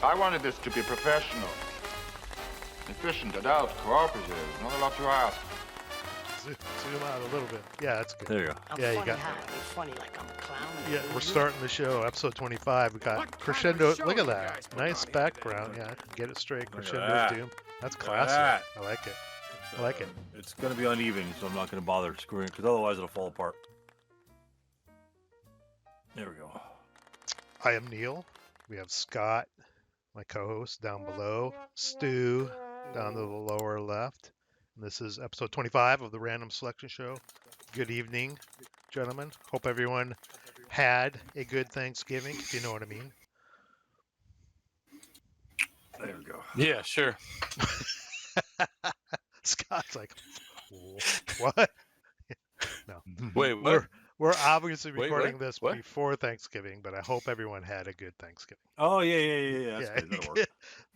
I wanted this to be professional, efficient, adult, cooperative. Not a lot to ask. Zoom out a little bit. Yeah, that's good. There you go. Yeah, you got I'm funny like I'm a clown. Yeah, we're starting the show, episode 25. We got crescendo. Look at that. Nice background. Yeah, I can get it straight. Crescendo doom. That's classic. I like it. I like it. It's going to be uneven, so I'm not going to bother screwing because otherwise it'll fall apart. There we go. I am Neal. We have Scott, my co-host, down below. Stu, down to the lower left. And this is episode 25 of the Random Selection Show. Good evening, gentlemen. Hope everyone had a good Thanksgiving, if you know what I mean. There we go. Yeah, sure. Scott's like, what? No. Wait, what? We're obviously Wait, recording what? this What? before Thanksgiving, but I hope everyone had a good Thanksgiving. Oh, yeah. That's good. That'll work.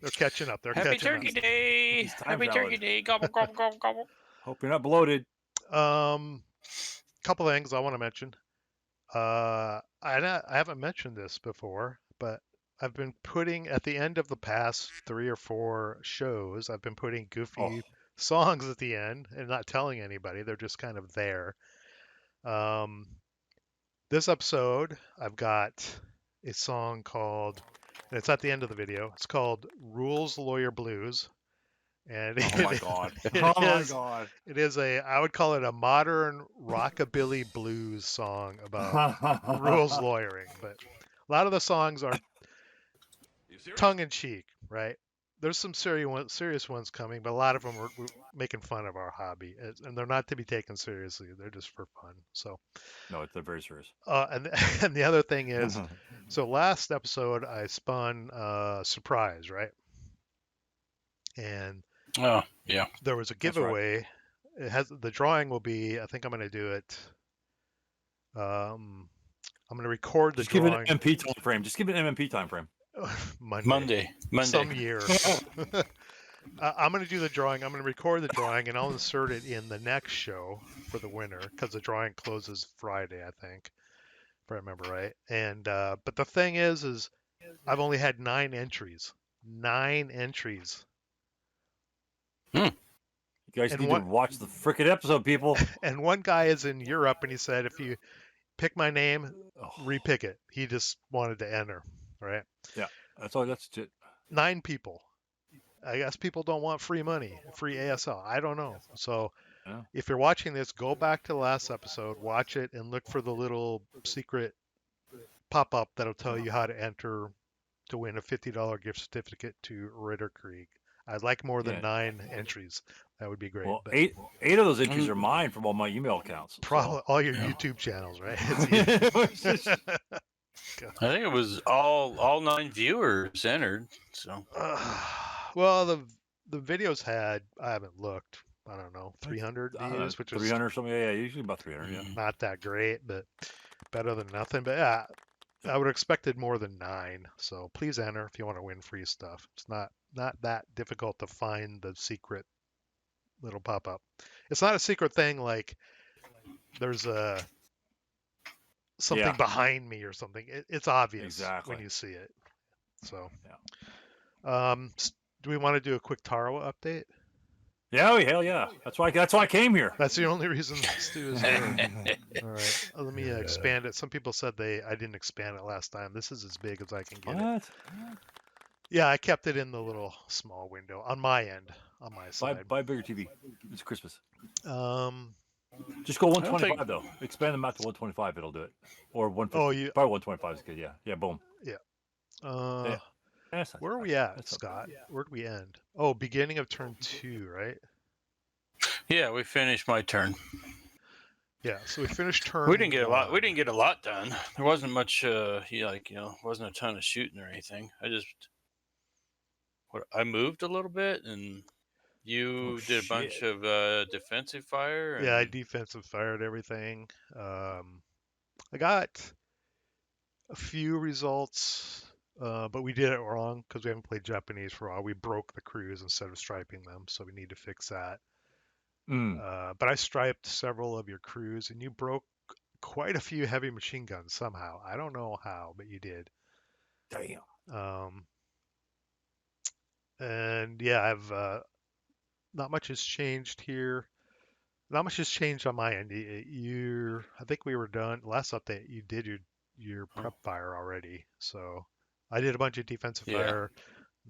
They're catching up. They're Happy catching Turkey up. Day! It's time Happy valid. Turkey Day! Gobble, gobble, gobble, gobble. Hope you're not bloated. Couple things I want to mention. I haven't mentioned this before, but I've been putting at the end of the past 3 or 4 shows, I've been putting goofy songs at the end and not telling anybody. They're just kind of there. This episode, I've got a song called, and it's at the end of the video. It's called "Rules Lawyer Blues," and Oh my god. it is I would call it a modern rockabilly blues song about rules lawyering. But a lot of the songs are tongue in cheek, right? There's some serious ones coming, but a lot of them are making fun of our hobby, and they're not to be taken seriously. They're just for fun. So, No, they're very serious. and the other thing is, so last episode I spun surprise, right? And Oh, yeah. there was a right. giveaway. It has the drawing will be. I think I'm going to do it. I'm going to record the Just give it drawing. an MP time frame. Just give it an MP time frame. Monday. Some year. I'm going to do the drawing. I'm going to record the drawing, and I'll insert it in the next show for the winner because the drawing closes Friday, I think, if I remember right. And but the thing is I've only had 9 entries. 9 entries. You guys need to watch the frickin' episode, people. And one guy is in Europe, and he said, if you pick my name, repick it. He just wanted to enter, right? Yeah, that's all. That's it. 9 people. I guess people don't want free money, free ASL. I don't know. So if you're watching this, go back to the last episode, watch it, and look for the little secret pop-up that'll tell you how to enter to win a $50 gift certificate to Ritter Krieg. I'd like more than 9 entries. That would be great. Well, but 8 of those entries are mine from all my email accounts. probably all your YouTube channels, right? I think it was all 9 viewers entered. So, well, the videos had, I haven't looked, I don't know, 300 views, which is 300 or something. Yeah, usually about 300. Yeah. not that great, but better than nothing. But yeah, I would have expected more than 9. So please enter if you want to win free stuff. It's not that difficult to find the secret little pop-up. It's not a secret thing like there's something behind me or something. It's obvious when you see it. So, do we want to do a quick Tarawa update? Yeah, hell yeah. That's why I came here. That's the only reason Stu is here. All right, let me expand it. Some people said I didn't expand it last time. This is as big as I can get it. Yeah, I kept it in the little small window on my end, on my side. Buy a bigger TV. It's Christmas. Just go 125 though. Expand them out to 125. It'll do it. Or 150. Probably 125 is good. Yeah. Boom. Yeah. Where are we at, Scott? Where'd we end? Oh, beginning of turn 2, right? Yeah, we finished my turn. Yeah, so we finished turn. We didn't get a lot. We didn't get a lot done. There wasn't much. Wasn't a ton of shooting or anything. I moved a little bit, and you did a bunch of defensive fire. Yeah, I defensive fired everything. I got a few results, but we did it wrong because we haven't played Japanese for a while. We broke the crews instead of striping them, so we need to fix that. But I striped several of your crews, and you broke quite a few heavy machine guns somehow. I don't know how, but you did. Damn. And yeah, I've not much has changed here. Not much has changed on my end. I think we were done last update. You did your prep fire already, so I did a bunch of defensive fire,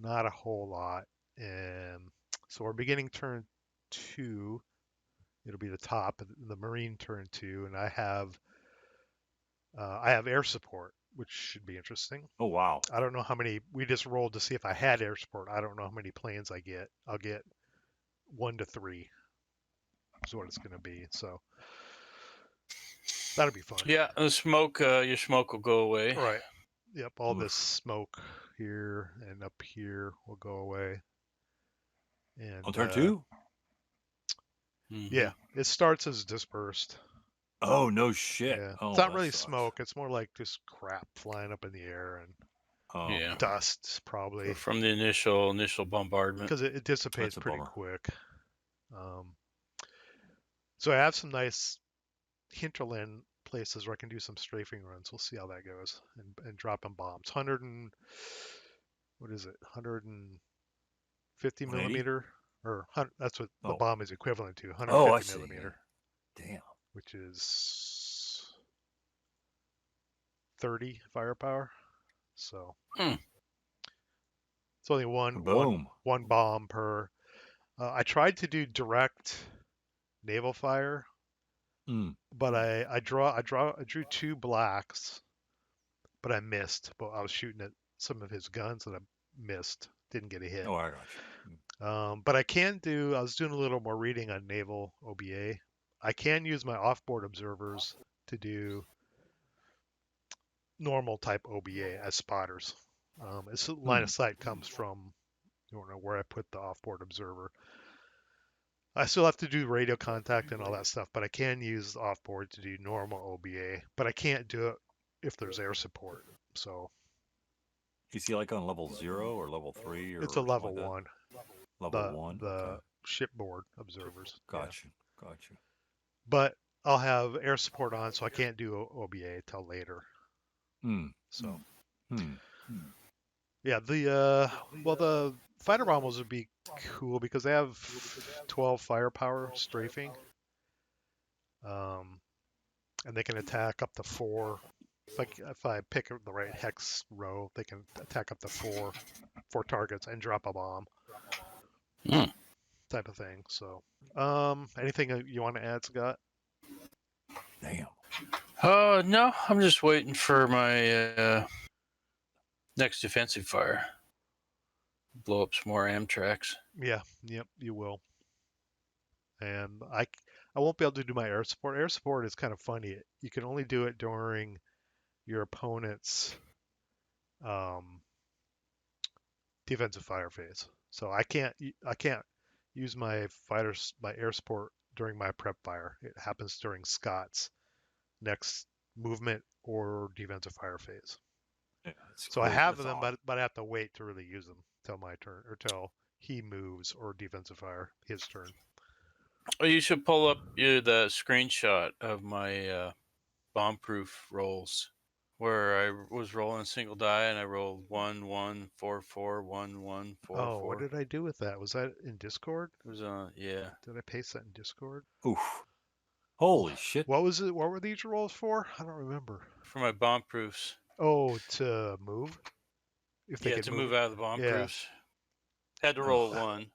not a whole lot, and so we're beginning turn 2. It'll be the top, the Marine turn 2, and I have air support, which should be interesting. Oh wow! I don't know how many. We just rolled to see if I had air support. I don't know how many planes I get. I'll get 1 to 3 is what it's going to be. So that'll be fun. Yeah, the smoke. Your smoke will go away. Right. Yep. All Oof. this smoke here and up here will go away. And On turn 2. Yeah, it starts as dispersed. Oh no shit! Yeah. Oh, It's not that really sucks. smoke. It's more like just crap flying up in the air and Yeah. dust probably From the initial bombardment. because it dissipates That's a pretty bummer. quick. So I have some nice hinterland places where I can do some strafing runs. We'll see how that goes and dropping bombs. 150 millimeter or that's what the bomb is equivalent to. 150 millimeter. Yeah. Damn. Which is 30 firepower. So it's only one bomb per. I tried to do direct naval fire, but I drew 2 blacks, but I missed. But I was shooting at some of his guns and I missed. Didn't get a hit. Oh, I got you. But I can do. I was doing a little more reading on naval OBA. I can use my offboard observers to do normal type OBA as spotters. Its line of sight comes from, I don't know where I put the offboard observer. I still have to do radio contact and all that stuff, but I can use the offboard to do normal OBA, but I can't do it if there's air support. So is he like on level 0 or level 3 or it's a level like 1. Level 1. The shipboard observers. Gotcha. But I'll have air support on, so I can't do OBA till later. So yeah, the fighter bombers would be cool because they have 12 firepower strafing, and they can attack up to 4. If I pick the right hex row, they can attack up to 4 targets and drop a bomb, type of thing. So, anything you want to add, Scott? Damn. No, I'm just waiting for my next defensive fire. Blow up some more Amtraks. Yeah, yep, you will. And I won't be able to do my air support. Air support is kind of funny. You can only do it during your opponent's defensive fire phase. So I can't use my air support during my prep fire. It happens during Scott's next movement or defensive fire phase. Yeah, so I have them, but I have to wait to really use them till my turn or till he moves or defensive fire his turn. Oh, you should pull up the screenshot of my bomb-proof rolls, where I was rolling single die and I rolled 1 1 4 4 1 1 4 4. Oh, what did I do with that? Was that in Discord? It was yeah. Did I paste that in Discord? Oof. Holy shit. What was it? What were these rolls for? I don't remember. For my bomb-proofs. Oh, to move? If they could move out of the bomb-proofs. Had to roll 1.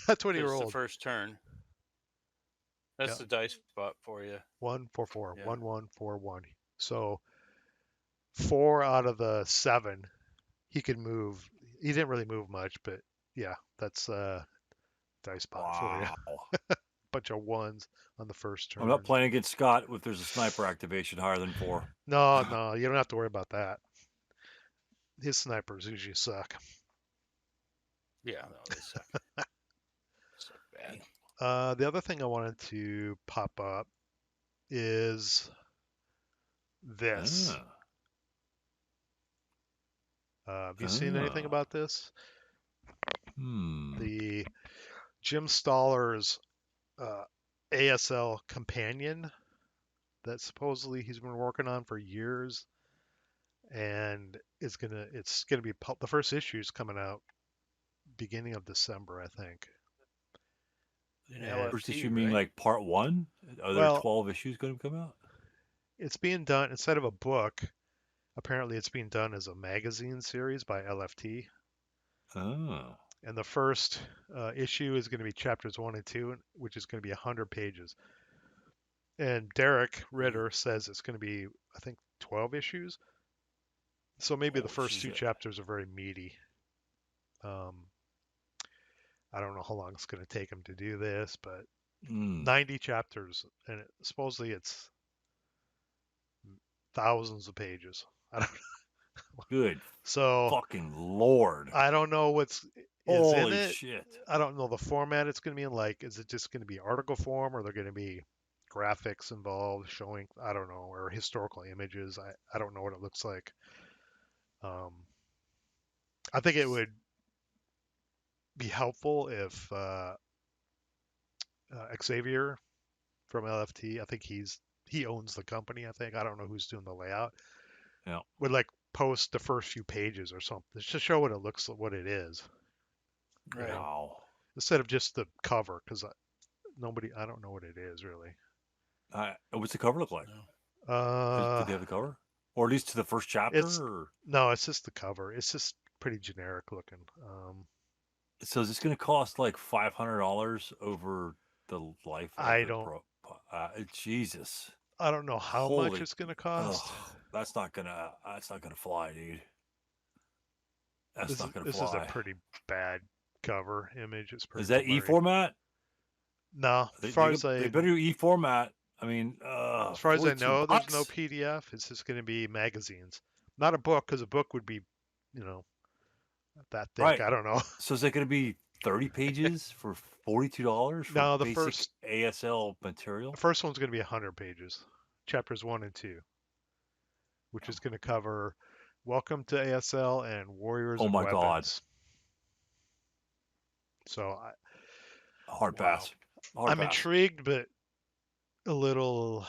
That's what he rolled. The first turn. That's the dice spot for you. 1 4 4 1 1 4 1. So 4 out of the 7 he could move. He didn't really move much, but yeah, that's dice spot for you. Bunch of 1s on the first turn. I'm not playing against Scott if there's a sniper activation higher than 4. No, you don't have to worry about that. His snipers usually suck. Yeah, no, they suck. So bad. The other thing I wanted to pop up is this. Have you seen anything about this? The Jim Stoller's ASL companion that supposedly he's been working on for years, and it's gonna be the first issue is coming out beginning of December, I think. In Yeah. LFT, First issue mean right? like part 1? Are there Well, 12 issues going to come out? It's being done instead of a book. Apparently, it's being done as a magazine series by LFT. Oh. And the first issue is going to be chapters 1 and 2, which is going to be 100 pages. And Derek Ritter says it's going to be, I think, 12 issues. So maybe the first 2 chapters are very meaty. I don't know how long it's going to take him to do this, but 90 chapters, and supposedly it's thousands of pages. I don't know. Good. So fucking Lord. I don't know what's Holy in it. shit. I don't know the format it's going to be in. Like, is it just going to be article form, or are there going to be graphics involved showing, I don't know, or historical images? I don't know what it looks like. I think it would be helpful if Xavier from LFT, I think he owns the company. I think, I don't know who's doing the layout. Yeah. Would like post the first few pages or something just to show what it looks like, what it is. Right. Wow. Instead of just the cover, because I don't know what it is really. What's the cover look like? No. Did they have the cover? Or at least to the first chapter? No, it's just the cover. It's just pretty generic looking. So is this going to cost like $500 over the life of Jesus. I don't know how much it's going to cost. That's not going to fly, dude. That's not going to fly. This is a pretty bad cover image. It's pretty. Is that E-format? No, they better do E-format. I mean, as far as I know, bucks? there's no PDF. It's just going to be magazines, not a book, because a book would be, that thick. Right. I don't know. So is it going to be 30 pages for $42 for no, the basic first ASL material? The first one's going to be 100 pages, chapters 1 and 2, which is going to cover Welcome to ASL and Warriors of Weapons. God. So hard pass. I'm intrigued, but a little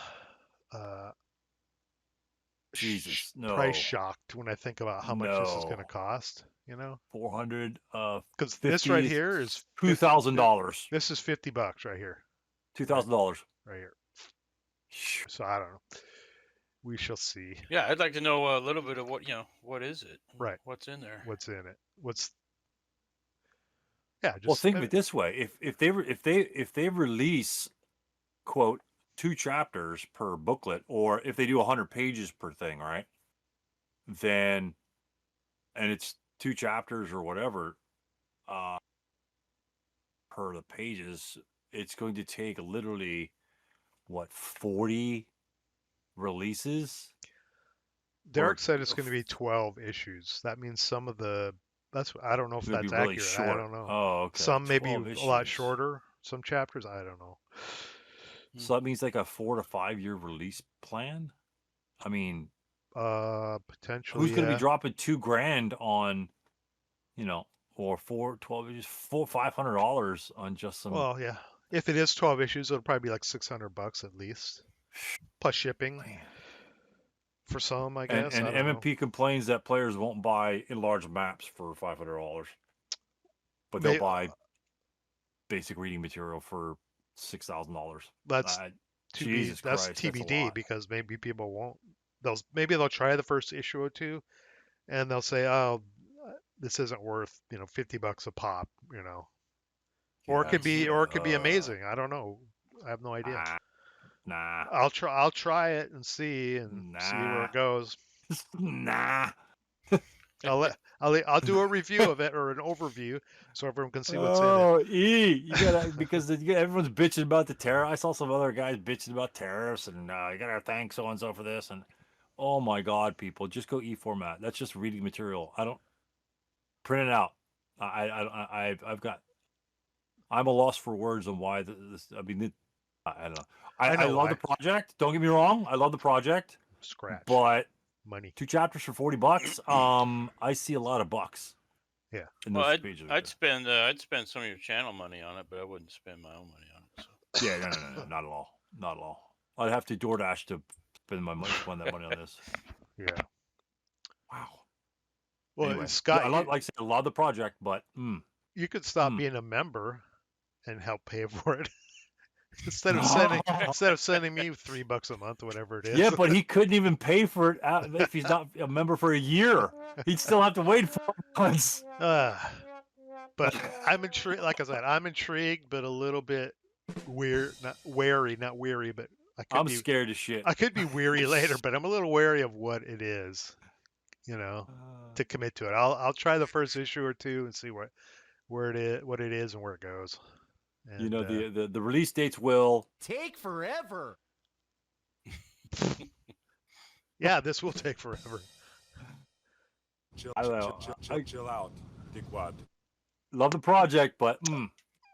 Jesus, no. price shocked when I think about how much this is going to cost. $400. Because this right here is $2,000. This is $50 right here. $2,000 right here. So I don't know. We shall see. Yeah, I'd like to know a little bit of what is it? Right. What's in there? What's in it? Well, think of it this way: if they release, quote, 2 chapters per booklet, or if they do 100 pages per thing, right? Then, and it's 2 chapters or whatever, per the pages, it's going to take literally, 40 releases? Derek said it's going to be 12 issues. That means some of I don't know if that's really accurate. short. I don't know. Oh, okay. Some maybe a lot shorter. Some chapters, I don't know. So that means like a 4 to 5 year release plan. I mean, potentially. Who's going to be dropping $2,000 on, or 12 issues, $500 on just some? Well, yeah. If it is 12 issues, it'll probably be like $600 at least, plus shipping. Man. For some, I guess. And MMP complains that players won't buy enlarged maps for $500, but they'll buy basic reading material for $6,000. That's Jesus Christ, that's TBD, because maybe people won't. Maybe they'll try the first issue or 2, and they'll say, "Oh, this isn't worth $50 a pop," Or it could be amazing. I don't know. I have no idea. Nah. I'll try it and see where it goes. Nah. I'll do a review of it, or an overview, so everyone can see what's in it. Oh, you gotta, because everyone's bitching about the tariff. I saw some other guys bitching about tariffs, and you gotta thank so and so for this. And oh my God, people, just go E-format. That's just reading material. I don't print it out. I'm a loss for words on why this. I mean, I don't know. I love the project. Don't get me wrong. I love the project. Scratch. But money. 2 chapters for $40. I see a lot of bucks. Yeah. I'd spend some of your channel money on it, but I wouldn't spend my own money on it. So. Yeah, no, not at all. Not at all. I'd have to DoorDash to spend that money on this. Yeah. Wow. Well, anyway, Scott, I love the project, but You could stop being a member and help pay for it. instead of sending me $3 a month, whatever it is. Yeah, but he couldn't even pay for it if he's not a member for a year. He'd still have to wait 4 months. But I'm intrigued. Like I said, I'm intrigued, but a little bit weird, not weary, but I'm scared as shit. I could be weary later, but I'm a little wary of what it is, to commit to it. I'll try the first issue or two and see what it is and where it goes. And, the release dates will take forever. Yeah, this will take forever. Chill out, dickwad. Love the project, but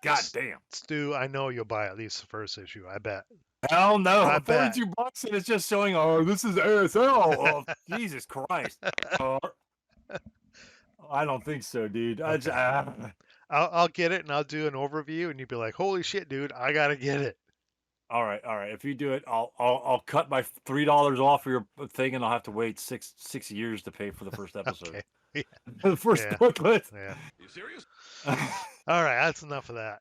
god damn. Stu, I know you'll buy at least the first issue. I bet. Hell no! I bet. $42 and it's just showing. Oh, this is ASL. Oh, Jesus Christ! I don't think so, dude. Okay. I'll get it and I'll do an overview, and you'll be like, "Holy shit, dude! I gotta get it." All right. If you do it, I'll cut my $3 off of your thing, and I'll have to wait six years to pay for the first episode. Okay. Yeah. The first booklet. Yeah. You serious? All right, that's enough of that.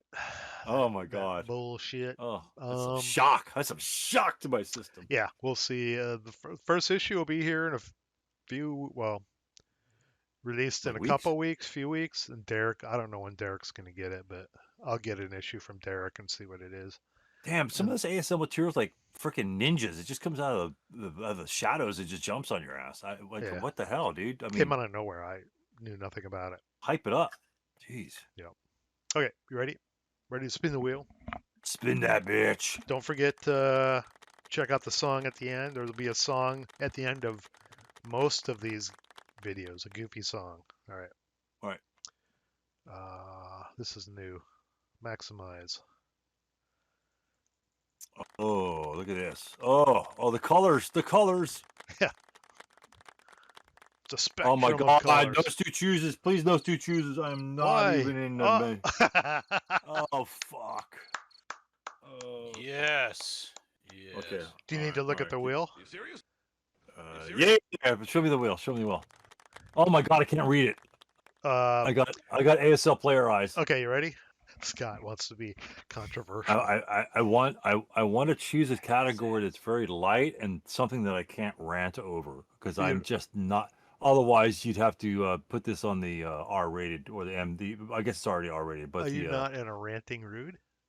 Oh my god. Bullshit. Oh, that's some shock. That's some shock to my system. Yeah, we'll see. The first issue will be here in a few. Well, released in a couple weeks, few weeks. And Derek, I don't know when Derek's gonna get it, but I'll get an issue from Derek and see what it is. Damn, some of this ASL material is like freaking ninjas. It just comes out of the shadows. It just jumps on your ass. What the hell, dude? I mean, came out of nowhere. I knew nothing about it. Hype it up. Jeez. Yeah. Okay, you ready? Ready to spin the wheel? Spin that bitch. Don't forget to check out the song at the end. There'll be a song at the end of most of these videos, a goofy song. All right. All right. This is new. Maximize. Oh, look at this. Oh, the colors. Yeah. It's a spectrum Oh my of god, colors. no Stu chooses. Please, no Stu chooses. I'm not Why? even in the. Oh, fuck. Yes. Yes. Okay. Do you need to look at the wheel? You serious? Yeah, but show me the wheel. Oh my god, I can't read it. I got ASL player eyes. Okay, you ready? Scott wants to be controversial. I want to choose a category that's very light and something that I can't rant over because I'm just not. Otherwise, you'd have to put this on the R-rated or the MD. I guess it's already R-rated. But are you not in a ranting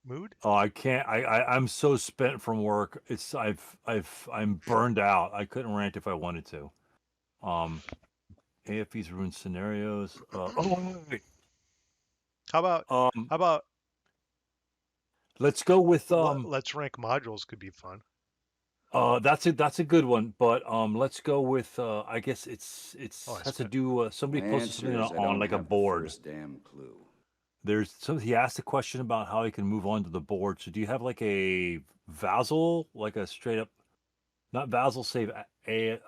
mood? Oh, I can't. I'm so spent from work. I'm burned out. I couldn't rant if I wanted to. AFV's ruined scenarios. Wait. How about let's go with let's rank modules could be fun. That's a good one, but let's go with I guess it's has to do somebody posted something on like a board. Damn clue. He asked a question about how he can move on to the board. So do you have like a VASL, like a straight up, not VASL save I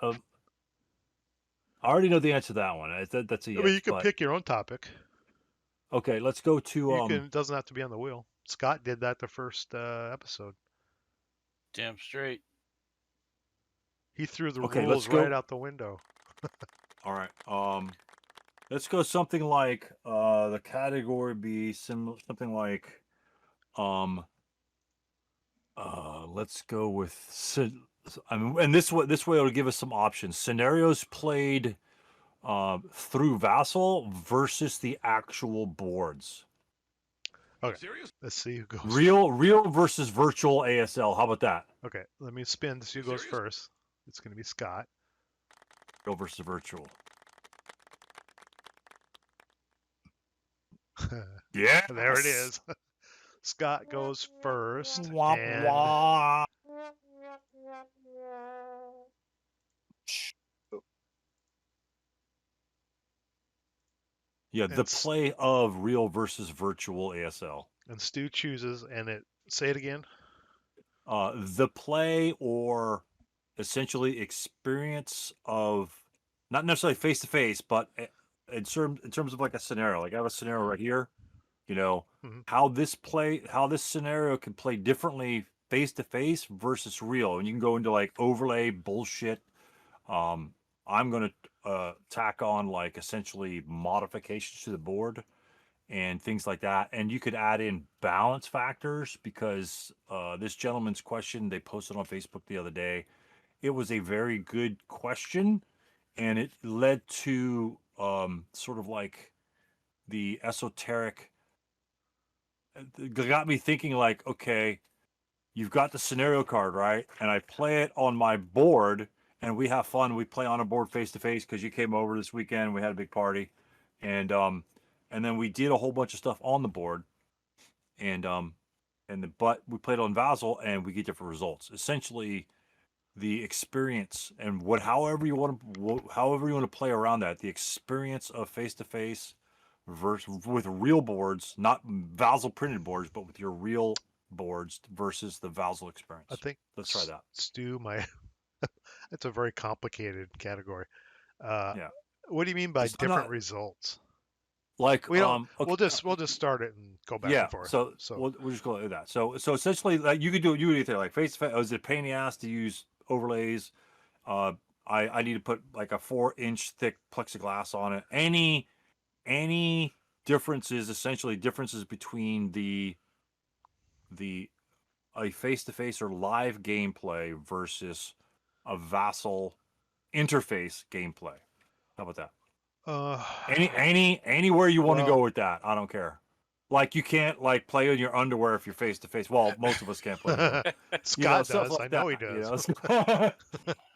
already know the answer to that one. That's a yes. I mean, you can pick your own topic. Okay, let's go to It doesn't have to be on the wheel. Scott did that the first episode. Damn straight. He threw the rules right out the window. All right. Let's go something like the category be something like let's go with and this way it'll give us some options. Scenarios played through VASL versus the actual boards. Okay. Serious? Let's see who goes. Real versus virtual ASL. How about that? Okay, let me spin to see who goes first. It's going to be Scott. Real versus virtual. Yeah, there it is. Scott goes first. Wah, and... wah. Yeah, the play of real versus virtual ASL. And Stu chooses, and say it again. The play or essentially experience of not necessarily face to face, but in terms of like a scenario. Like I have a scenario right here. How this scenario can play differently face to face versus real, and you can go into like overlay bullshit. I'm going to tack on like essentially modifications to the board and things like that. And you could add in balance factors because this gentleman's question they posted on Facebook the other day, it was a very good question, and it led to sort of like the esoteric. It got me thinking like, okay, you've got the scenario card, right? And I play it on my board, and we have fun. We play on a board face to face because you came over this weekend. We had a big party, and then we did a whole bunch of stuff on the board, but we played on VASL, and we get different results. Essentially, the experience and however you want to play around that, the experience of face to face versus with real boards, not VASL printed boards, but with your real boards versus the VASL experience. I think let's try that. Stu, it's a very complicated category. Yeah. What do you mean by different results? Like we don't. Okay. We'll just start it and go back and forth. So we'll just go like that. So essentially, like you could do anything like face to face. Is it a pain in the ass to use overlays? I need to put like a 4-inch thick plexiglass on it. Any differences, essentially differences between a face to face or live gameplay versus a vassal interface gameplay. How about that? Anywhere you want to go with that, I don't care. Like you can't like play in your underwear if you're face to face. Well, most of us can't play. Scott does. Like I know he does.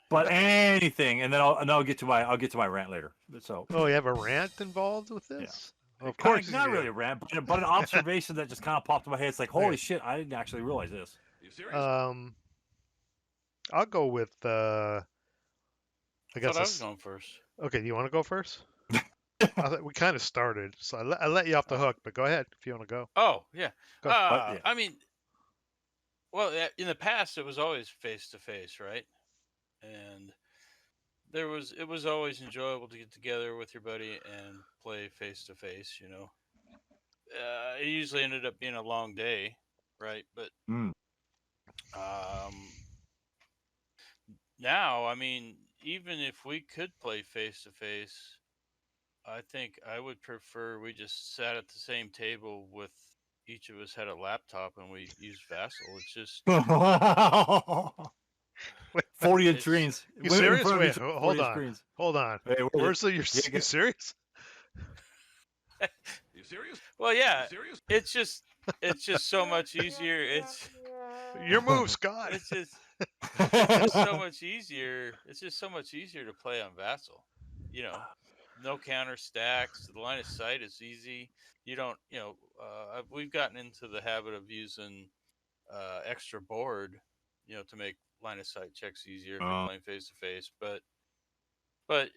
But anything, and then I'll get to my rant later. So. Oh, you have a rant involved with this? Yeah. Well, of course, not really a rant, but an observation that just kind of popped in my head. It's like, holy shit, I didn't actually realize this. Are you serious? I'll go with. I guess I was going first. Okay, do you want to go first? We kind of started, so I let you off the hook, but go ahead if you want to go. Oh, yeah. Go. Yeah. I mean, well, in the past, it was always face-to-face, right? And it was always enjoyable to get together with your buddy and play face-to-face, you know. It usually ended up being a long day, right? But now, I mean, even if we could play face-to-face, I think I would prefer we just sat at the same table with each of us had a laptop and we used VASL. It's just 40-inch screens. You serious? Wait, hold on. Hey, where's the? You serious? You serious? Well, yeah. Serious? It's just so much easier. It's your move, Scott. It's just so much easier. It's just so much easier to play on VASL. You know, no counter stacks. The line of sight is easy. You don't, we've gotten into the habit of using extra board, to make line of sight checks easier if you're playing face to face. But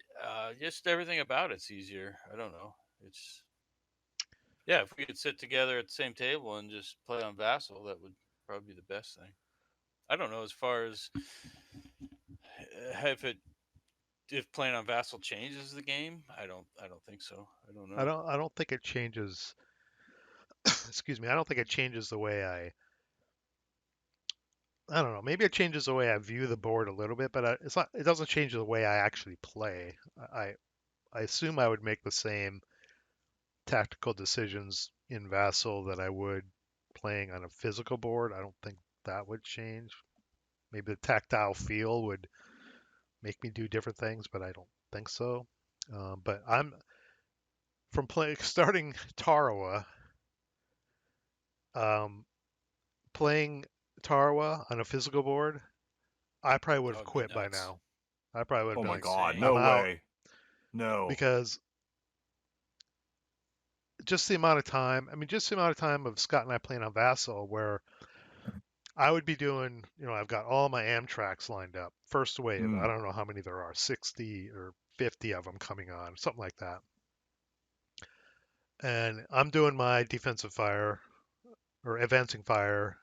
just everything about it's easier. I don't know. If we could sit together at the same table and just play on VASL, that would probably be the best thing. I don't know as far as if playing on VASL changes the game. I don't think so. I don't know. I don't think it changes. Excuse me. I don't think it changes the way I don't know. Maybe it changes the way I view the board a little bit, but it's not. It doesn't change the way I actually play. I assume I would make the same tactical decisions in VASL that I would playing on a physical board. I don't think that would change. Maybe the tactile feel would make me do different things, but I don't think so. But I'm from starting Tarawa, playing Tarawa on a physical board, I probably would have quit by now. I probably would have been like, oh my god, no way. No. Because just the amount of time of Scott and I playing on VASL where I would be doing, I've got all my Amtraks lined up. First wave, I don't know how many there are, 60 or 50 of them coming on, something like that. And I'm doing my defensive fire or advancing fire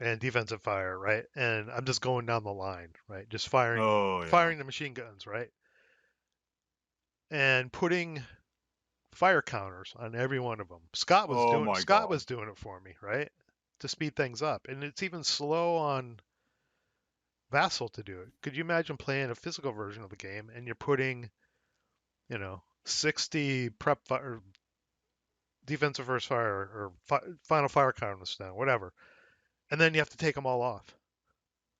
and defensive fire, right? And I'm just going down the line, right? Just firing the machine guns, right? And putting fire counters on every one of them. Scott was doing it for me, right? To speed things up. And it's even slow on VASL to do it. Could you imagine playing a physical version of the game and you're putting, 60 prep fire, defensive first fire or final fire countdown, whatever, and then you have to take them all off.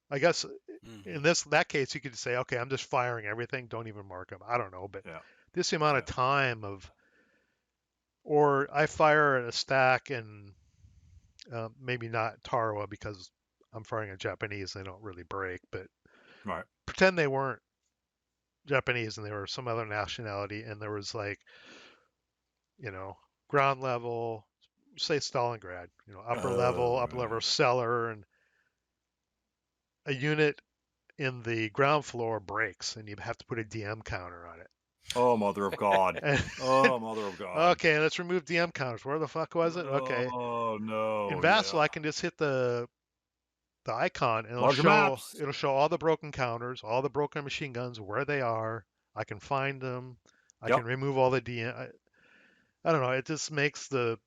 I guess in that case, you could say, okay, I'm just firing everything. Don't even mark them. I don't know, but this amount of time of, or I fire a stack and maybe not Tarawa because I'm firing a Japanese. They don't really break, but pretend they weren't Japanese and they were some other nationality, and there was like, ground level, say Stalingrad, upper level cellar, and a unit in the ground floor breaks, and you have to put a DM counter on it. Oh, mother of God. Oh, mother of God. Okay, let's remove DM counters. Where the fuck was it? Okay. Oh, no. In VASL, I can just hit the icon, and it'll show all the broken counters, all the broken machine guns, where they are. I can find them. I can remove all the DM. I don't know. It just makes the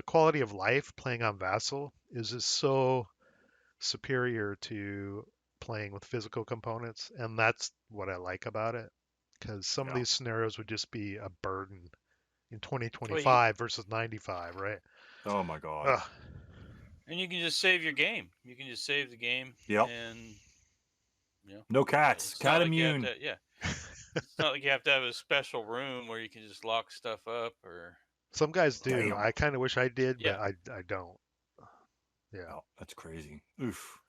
quality of life playing on VASL is just so superior to playing with physical components, and that's what I like about it. Because some of these scenarios would just be a burden in 2025 versus 95, right? Oh my God. Ugh. And you can just save your game. You can just save the game. Yep. And no cats. Cat immune. It's not like you have to have a special room where you can just lock stuff up or. Some guys do. Damn. I kind of wish I did, but I don't. Yeah. Oh, that's crazy. Oof.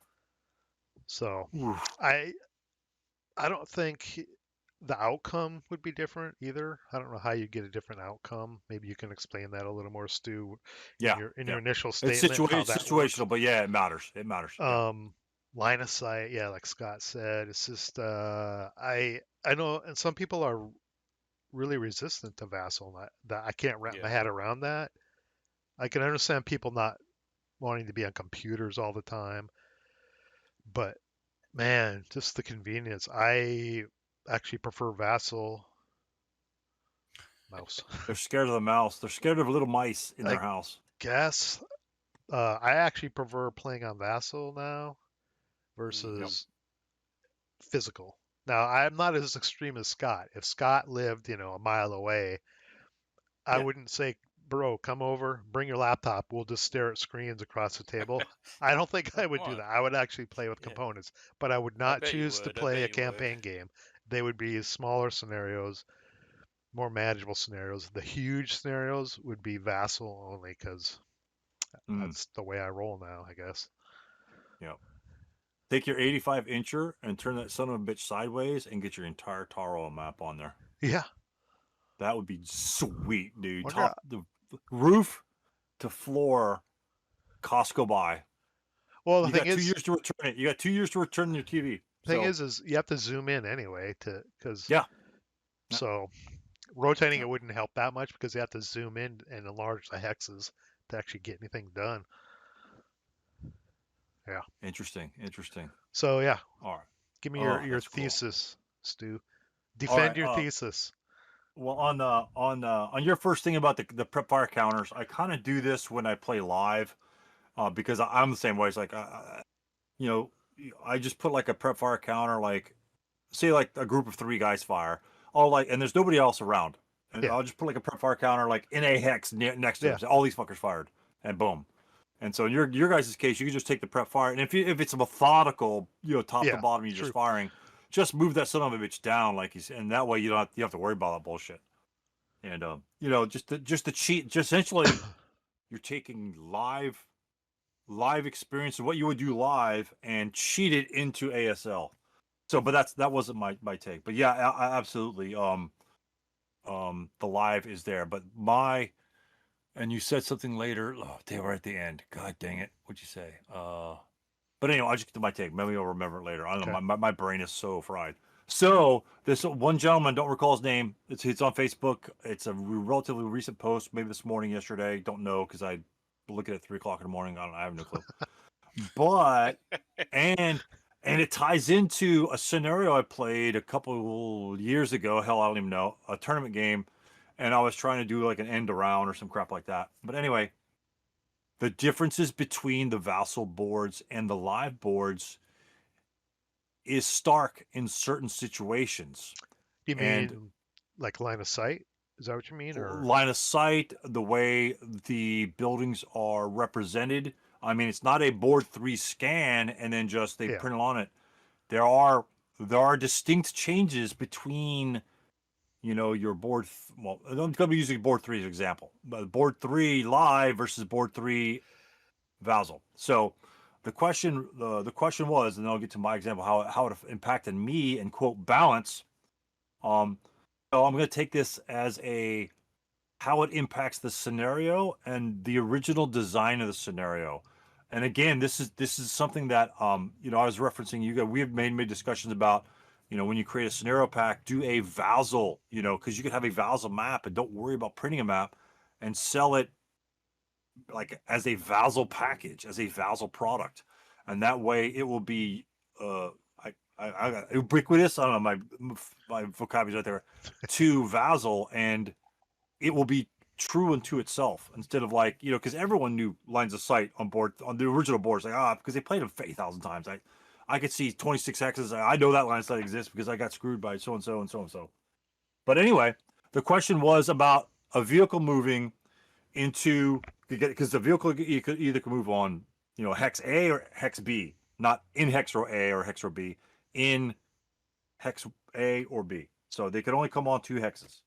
So I don't think the outcome would be different either. I don't know how you get a different outcome. Maybe you can explain that a little more, Stu. In your initial statement. It's situational, but it matters. It matters. Line of sight, like Scott said. It's just I know, and some people are really resistant to Vassal. That I can't wrap my head around that. I can understand people not wanting to be on computers all the time, but man, just the convenience. I actually prefer Vassal mouse. They're scared of the mouse. They're scared of little mice in their house. Guess I actually prefer playing on Vassal now versus physical. Now, I'm not as extreme as Scott. If Scott lived, a mile away, I wouldn't say, bro, come over, bring your laptop. We'll just stare at screens across the table. I don't think I would do that. I would actually play with components, but I would not choose to play a campaign game. They would be smaller scenarios, more manageable scenarios. The huge scenarios would be Vassal only because that's the way I roll now, I guess. Yeah. Take your 85-incher and turn that son of a bitch sideways and get your entire Taro map on there. Yeah. That would be sweet, dude. The roof to floor, Costco buy. Well, you got 2 years to return it. You got 2 years to return your TV. The thing is you have to zoom in anyway So rotating it wouldn't help that much because you have to zoom in and enlarge the hexes to actually get anything done. Yeah. Interesting. So yeah. All right. Give me your thesis, Stu. Defend your thesis. Well, on your first thing about the prep fire counters, I kind of do this when I play live, because I'm the same way. It's like, I just put like a prep fire counter, like say like a group of 3 guys fire, and there's nobody else around, and I'll just put like a prep fire counter like in a hex next to them. So all these fuckers fired, and boom. And so in your guys' case, you can just take the prep fire, and if it's a methodical, top to bottom, you're just firing. Just move that son of a bitch down, and that way you don't have to worry about that bullshit. And just the cheat, just essentially, you're taking live experience of what you would do live and cheat it into ASL. So, but that wasn't my take. But yeah, I absolutely. The live is there, but and you said something later. Oh, they were at the end. God dang it! What'd you say? But anyway, I'll just get to my take. Maybe I'll remember it later. I don't know. My brain is so fried. So this one gentleman, don't recall his name. It's on Facebook. It's a relatively recent post, maybe this morning, yesterday. Don't know because I look at it at 3:00 in the morning. I have no clue. But and it ties into a scenario I played a couple years ago. Hell, I don't even know, a tournament game, and I was trying to do like an end around or some crap like that. But anyway. The differences between the Vassal boards and the live boards is stark in certain situations. You mean like line of sight? Is that what you mean? Or line of sight, the way the buildings are represented. I mean, it's not a board 3 scan and then just they print it on it. There are distinct changes between, you know, your board. Well, I'm going to be using board 3 as an example, but board 3 live versus board 3 VASL. So the question was, and I'll get to my example how it impacted me and quote balance. So I'm going to take this as how it impacts the scenario and the original design of the scenario. And again, this is something that you know, I was referencing you guys. We have made discussions about, you know, when you create a scenario pack, do a vassal, you know, because you could have a vassal map and don't worry about printing a map and sell it like as a vassal package, as a vassal product, and that way it will be I got ubiquitous. I don't know, my vocabulary right there to vassal, and it will be true unto itself instead of like, you know, because everyone knew lines of sight on the original boards, like because they played them 8,000 times. I could see 26 hexes. I know that line of sight exists because I got screwed by so and so and so and so. But anyway, the question was about a vehicle moving into, because the vehicle you could either move on, you know, hex A or hex B, not in hex row A or hex row B, in hex A or B. So they could only come on 2 hexes.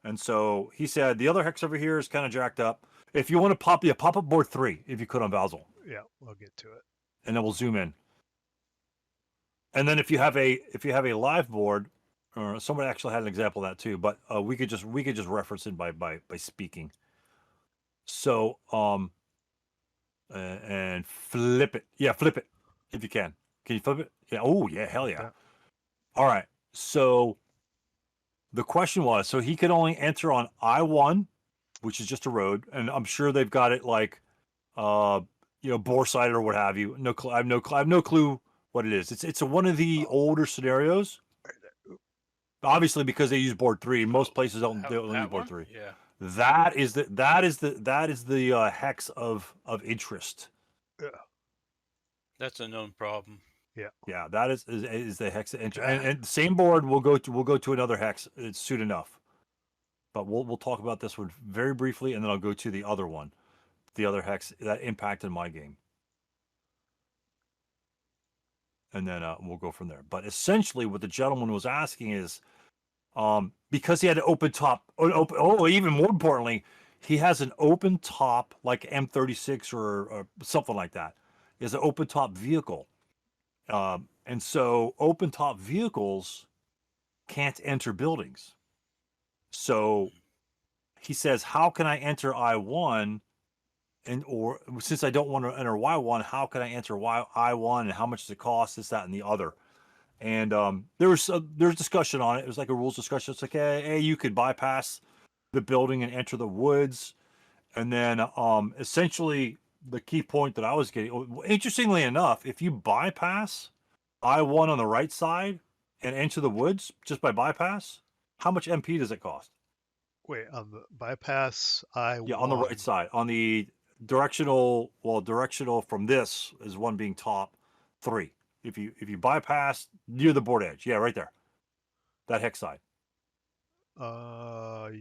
And so he said the other hex over here is kind of jacked up. If you want to pop up board 3, if you could on VASL. Yeah, we'll get to it. And then we'll zoom in. And then if you have a live board, or someone actually had an example of that too, but we could just reference it by speaking. So and flip it. Yeah, flip it if you can. Can you flip it? Yeah. Oh yeah, hell yeah. All right. So the question was, so he could only enter on I-1, which is just a road, and I'm sure they've got it like, you know, bore-sided or what have you. I have no clue what it is. It's one of the older scenarios. Obviously, because they use board 3, most places don't use board 3. Yeah. That is the hex of interest. Yeah. That's a known problem. Yeah, that is the hex of interest. And same board, we'll go to another hex. It's soon enough. But we'll talk about this one very briefly, and then I'll go to the other one, the other hex that impacted my game. And then we'll go from there. But essentially, what the gentleman was asking is, because he had an open top, even more importantly, he has an open top like M36 or something like that. He has an open top vehicle. And so open top vehicles can't enter buildings. So he says, how can I enter I-1? Or since I don't want to enter Y1, how can I enter I-1 and how much does it cost? This, that, and the other. And there was discussion on it. It was like a rules discussion. It's like, hey, you could bypass the building and enter the woods. And then essentially the key point that I was getting, interestingly enough, if you bypass I-1 on the right side and enter the woods just by bypass, how much MP does it cost? Wait, on the bypass I-1? Yeah, on the right side. On the directional from this is one being top 3. If you bypass near the board edge, yeah, right there, that hex side. Can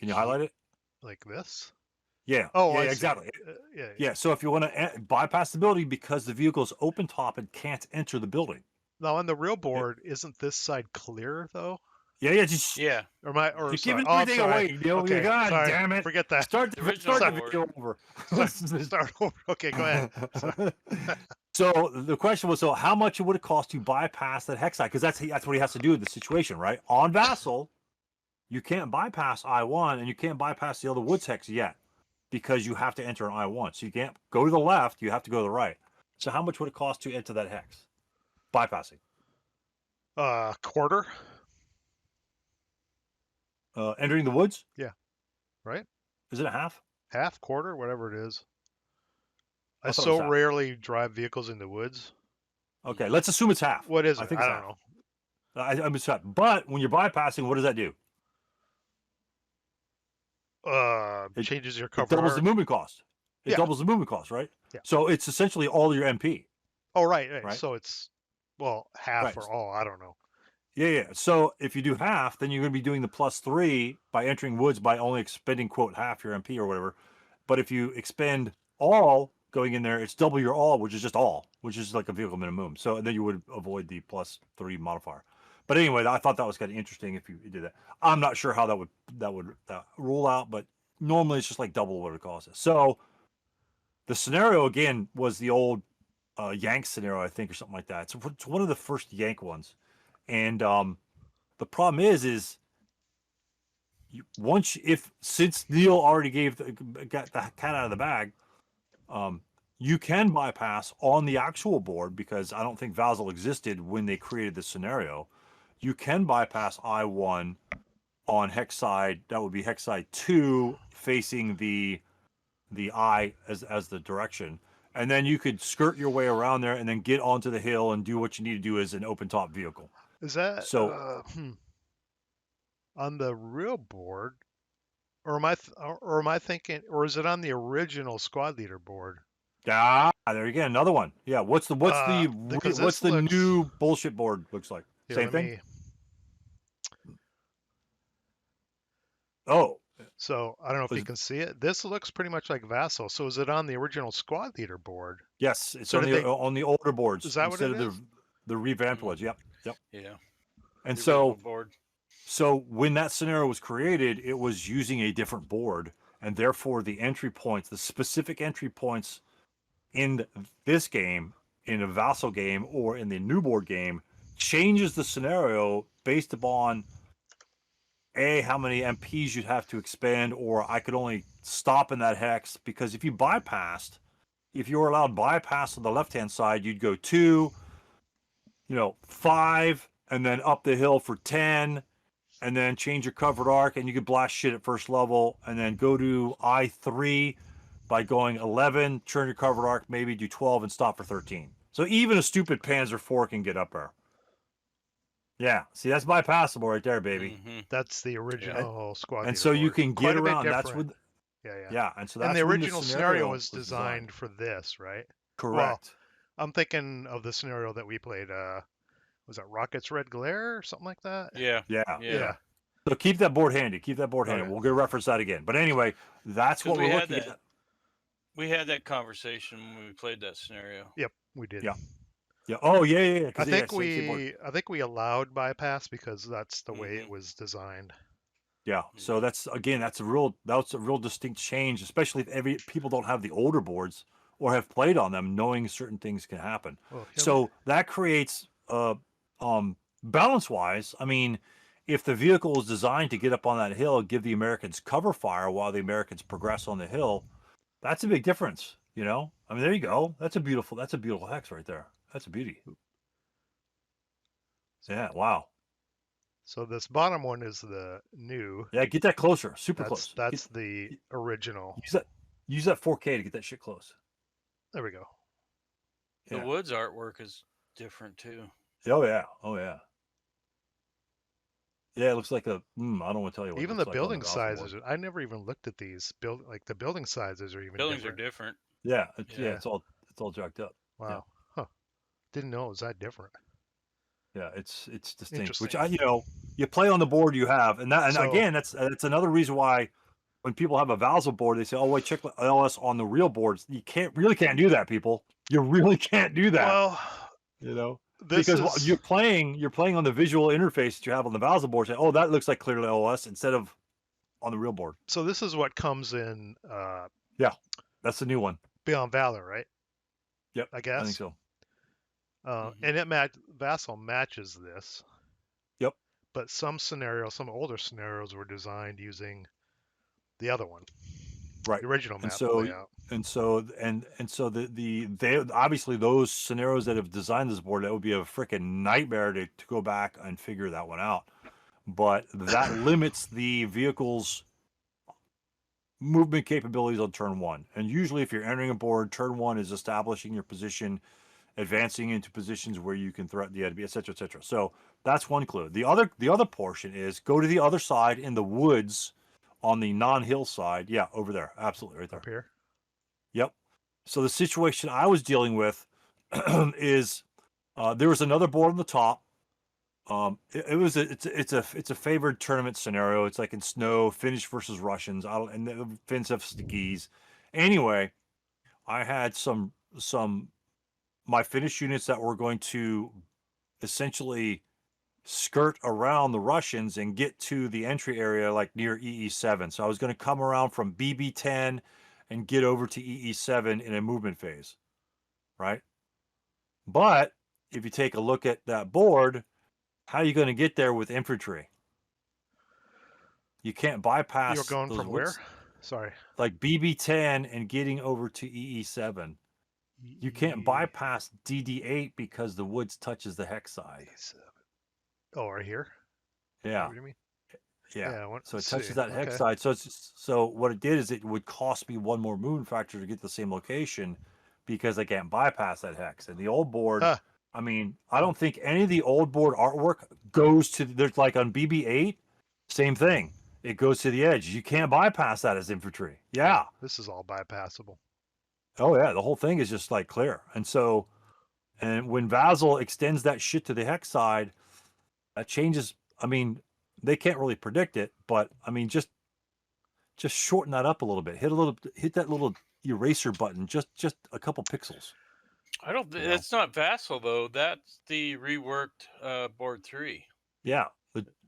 you highlight it? Like this? Yeah. Oh, yeah, I exactly. Yeah. So if you want to bypass the building because the vehicle is open top and can't enter the building. Now on the real board, isn't this side clear though? Yeah, just Yeah. Or my you're giving everything away. Okay, God sorry, damn it! forget that. Start the video over. Start over. Okay, go ahead. So the question was, so how much would it cost to bypass that hex side? Because that's what he has to do in the situation, right? On VASL, you can't bypass I-1 and you can't bypass the other woods hex yet because you have to enter an I-1. So you can't go to the left, you have to go to the right. So how much would it cost to enter that hex? Bypassing. Quarter. Entering the woods? Yeah. Right? Is it a half? Half, quarter, whatever it is. I thought it so was half. rarely drive vehicles in the woods. Okay, let's assume it's half. What is it? I think I it's don't half. know. I'm just but when you're bypassing, what does that do? It Changes your It cover. doubles the movement cost. It Yeah. doubles the movement cost, right? Yeah. So it's essentially all your MP. Oh, right. Right. So it's, well, half Right. or all. I don't know. Yeah. So if you do half, then you're going to be doing the +3 by entering woods by only expending quote half your MP or whatever. But if you expend all going in there, it's double your all, which is just all, which is like a vehicle minimum. So then you would avoid the +3 modifier. But anyway, I thought that was kind of interesting if you did that. I'm not sure how that would rule out, but normally it's just like double what it costs. So the scenario again was the old Yank scenario, I think, or something like that. It's one of the first Yank ones, and the problem is since Neal already got the cat out of the bag, you can bypass on the actual board, because I don't think VASL existed when they created the scenario. You can bypass I1 on hex side. That would be hex side 2 facing the eye as the direction, and then you could skirt your way around there and then get onto the hill and do what you need to do as an open top vehicle. Is that So on the real board, or am I thinking, or is it on the original squad leader board? there you go, another one. Yeah, what's the new bullshit board looks like? Here, Same let thing. me- Oh, So I don't know if you can see it. This looks pretty much like Vassal. So is it on the original squad leader board? yes, it's So on did they- on the older boards Is that what instead it of the revamped ones. Yep. Yeah. And The so original board. So when that scenario was created, it was using a different board, and therefore the entry points, the specific entry points in this game, in a vassal game, or in the new board game, changes the scenario based upon how many MPs you'd have to expend, or I could only stop in that hex, because if you were allowed bypass on the left-hand side, you'd go 2, 5, and then up the hill for 10, and then change your covered arc, and you could blast shit at first level, and then go to I3 by going 11, turn your covered arc, maybe do 12, and stop for 13. So even a stupid Panzer IV can get up there. Yeah, see, that's bypassable right there, baby. That's the original squad leader And so you board. can Quite get a bit around. That's different. what. Yeah. Yeah, and so that's And the when original scenario was designed for this, right? Correct. Well, I'm thinking of the scenario that we played. Was that Rocket's Red Glare or something like that? Yeah. So keep that board handy. Okay. We'll go reference that again. But anyway, that's what we we're had looking that. at. We had that conversation when we played that scenario. Yep, we did. Yeah. Yeah. Oh, yeah. I think we allowed bypass because that's the way it was designed. Yeah. So that's a real distinct change, especially if people don't have the older boards or have played on them, knowing certain things can happen. Well, So that creates balance wise. I mean, if the vehicle is designed to get up on that hill, give the Americans cover fire while the Americans progress on the hill, that's a big difference. I mean, there you go. That's a beautiful hex right there. That's a beauty. Yeah. Wow. So this bottom one is the new. Yeah. Get that closer. Super close. That's the original. Use that 4K to get that shit close. There we go. The Woods artwork is different too. Oh yeah. Yeah, it looks like I don't want to tell you what. Even the building sizes. I never even looked at these. The building sizes are even. Buildings are different. Yeah, it's all jacked up. Wow. Yeah. Huh. Didn't know it was that different. Yeah, it's distinct. Which you play on the board you have, and again, that's another reason why when people have a VASL board, they say, "Oh wait, check LS on the real boards." You really can't do that, people. You really can't do that. Well, because you're playing on the visual interface that you have on the VASL board. Say, "Oh, that looks like clearly LS," instead of on the real board. So this is what comes in. Yeah, that's the new one. Beyond Valor, right? Yep, I guess. I think so. And Vassal matches this. Yep. But some older scenarios were designed using the other one. Right. The original map layout. And so they obviously those scenarios that have designed this board, that would be a freaking nightmare to go back and figure that one out. But that limits the vehicle's movement capabilities on turn 1. And usually if you're entering a board, turn 1 is establishing your position, advancing into positions where you can threaten the enemy, etc., etc. So that's one clue. The other portion is go to the other side in the woods on the non-hill side. Yeah, over there. Absolutely, right there. Up here? Yep. So the situation I was dealing with is there was another board on the top, It's a favored tournament scenario. It's like in snow, Finnish versus Russians. And the Finns have skis. Anyway, I had some my Finnish units that were going to essentially skirt around the Russians and get to the entry area like near EE7. So I was going to come around from BB10 and get over to EE7 in a movement phase, right? But if you take a look at that board, how are you going to get there with infantry? You can't bypass You're going those from where? Sorry. like BB10 and getting over to EE7. You can't bypass DD8 because the woods touches the hex side. Oh, right here? Yeah. What do you mean? Yeah. Yeah, So it touches that hex side. So what it did is it would cost me one more movement factor to get the same location because I can't bypass that hex. And the old board, I mean, I don't think any of the old board artwork goes to, there's like on BB8, same thing. It goes to the edge. You can't bypass that as infantry. Yeah. This is all bypassable. Oh yeah, the whole thing is just like clear. And so, and when VASL extends that shit to the hex side, that changes. I mean, they can't really predict it, but I mean, just shorten that up a little bit. Hit that little eraser button, just a couple pixels. I don't. It's not Vassal though. That's the reworked board 3. Yeah.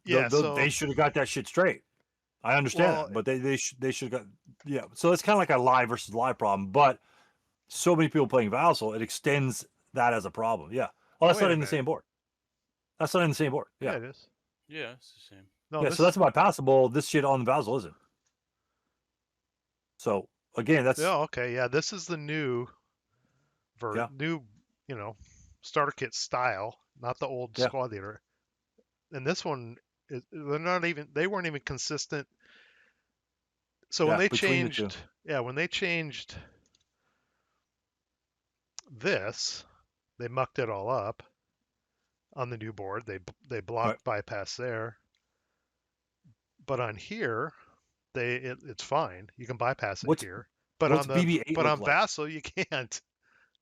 They should have got that shit straight. I understand that, but they should have got, yeah. So it's kind of like a live versus live problem, but so many people playing Vassal, it extends that as a problem. Yeah. Oh, that's not in the same board. That's not in the same board. Yeah, it is. Yeah, it's the same. No, yeah, so that's bypassable. This shit on the Vassal isn't. So again, that's okay. Yeah, this is the new new, starter kit style, not the old squad leader. And this one, they weren't even consistent. So when they changed, when they changed this, they mucked it all up on the new board. They blocked bypass there, but on here, it's fine. You can bypass it here. But on Vassal, you can't.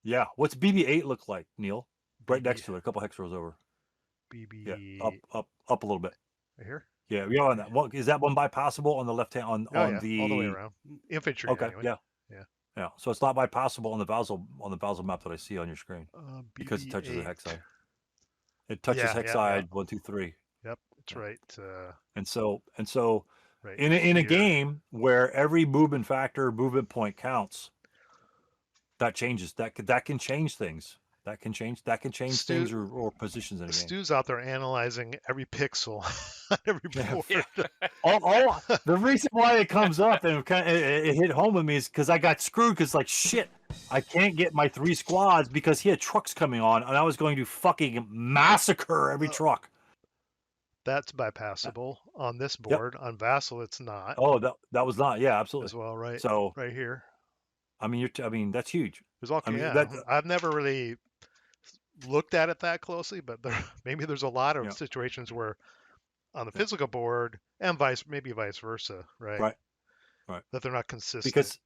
Yeah. What's BB8 look like, Neal? Right next to it, a couple hex rows over. BB. Yeah, up a little bit. Right here. Yeah, we are on that. Is that one bypassable on the left hand on the all the way around infantry? Okay. Anyway. Yeah. So it's not bypassable on the Vassal map that I see on your screen because it touches the hex side. It touches hex side 1, 2, 3. Yep, that's right. And so in a game where every movement factor, movement point counts, that changes. That can change things. That can change things or positions in a game. Stu's out there analyzing every pixel on every board. The reason why it comes up and it hit home with me is because I got screwed because like shit, I can't get my 3 squads because he had trucks coming on and I was going to fucking massacre every truck. That's bypassable on this board. On Vassal, it's not. Oh, that was not. Yeah, absolutely. As well, right? So right here. I mean, that's huge. There's all. I've never really looked at it that closely, but maybe there's a lot of situations where on the physical board and vice versa, right? Right. That they're not consistent.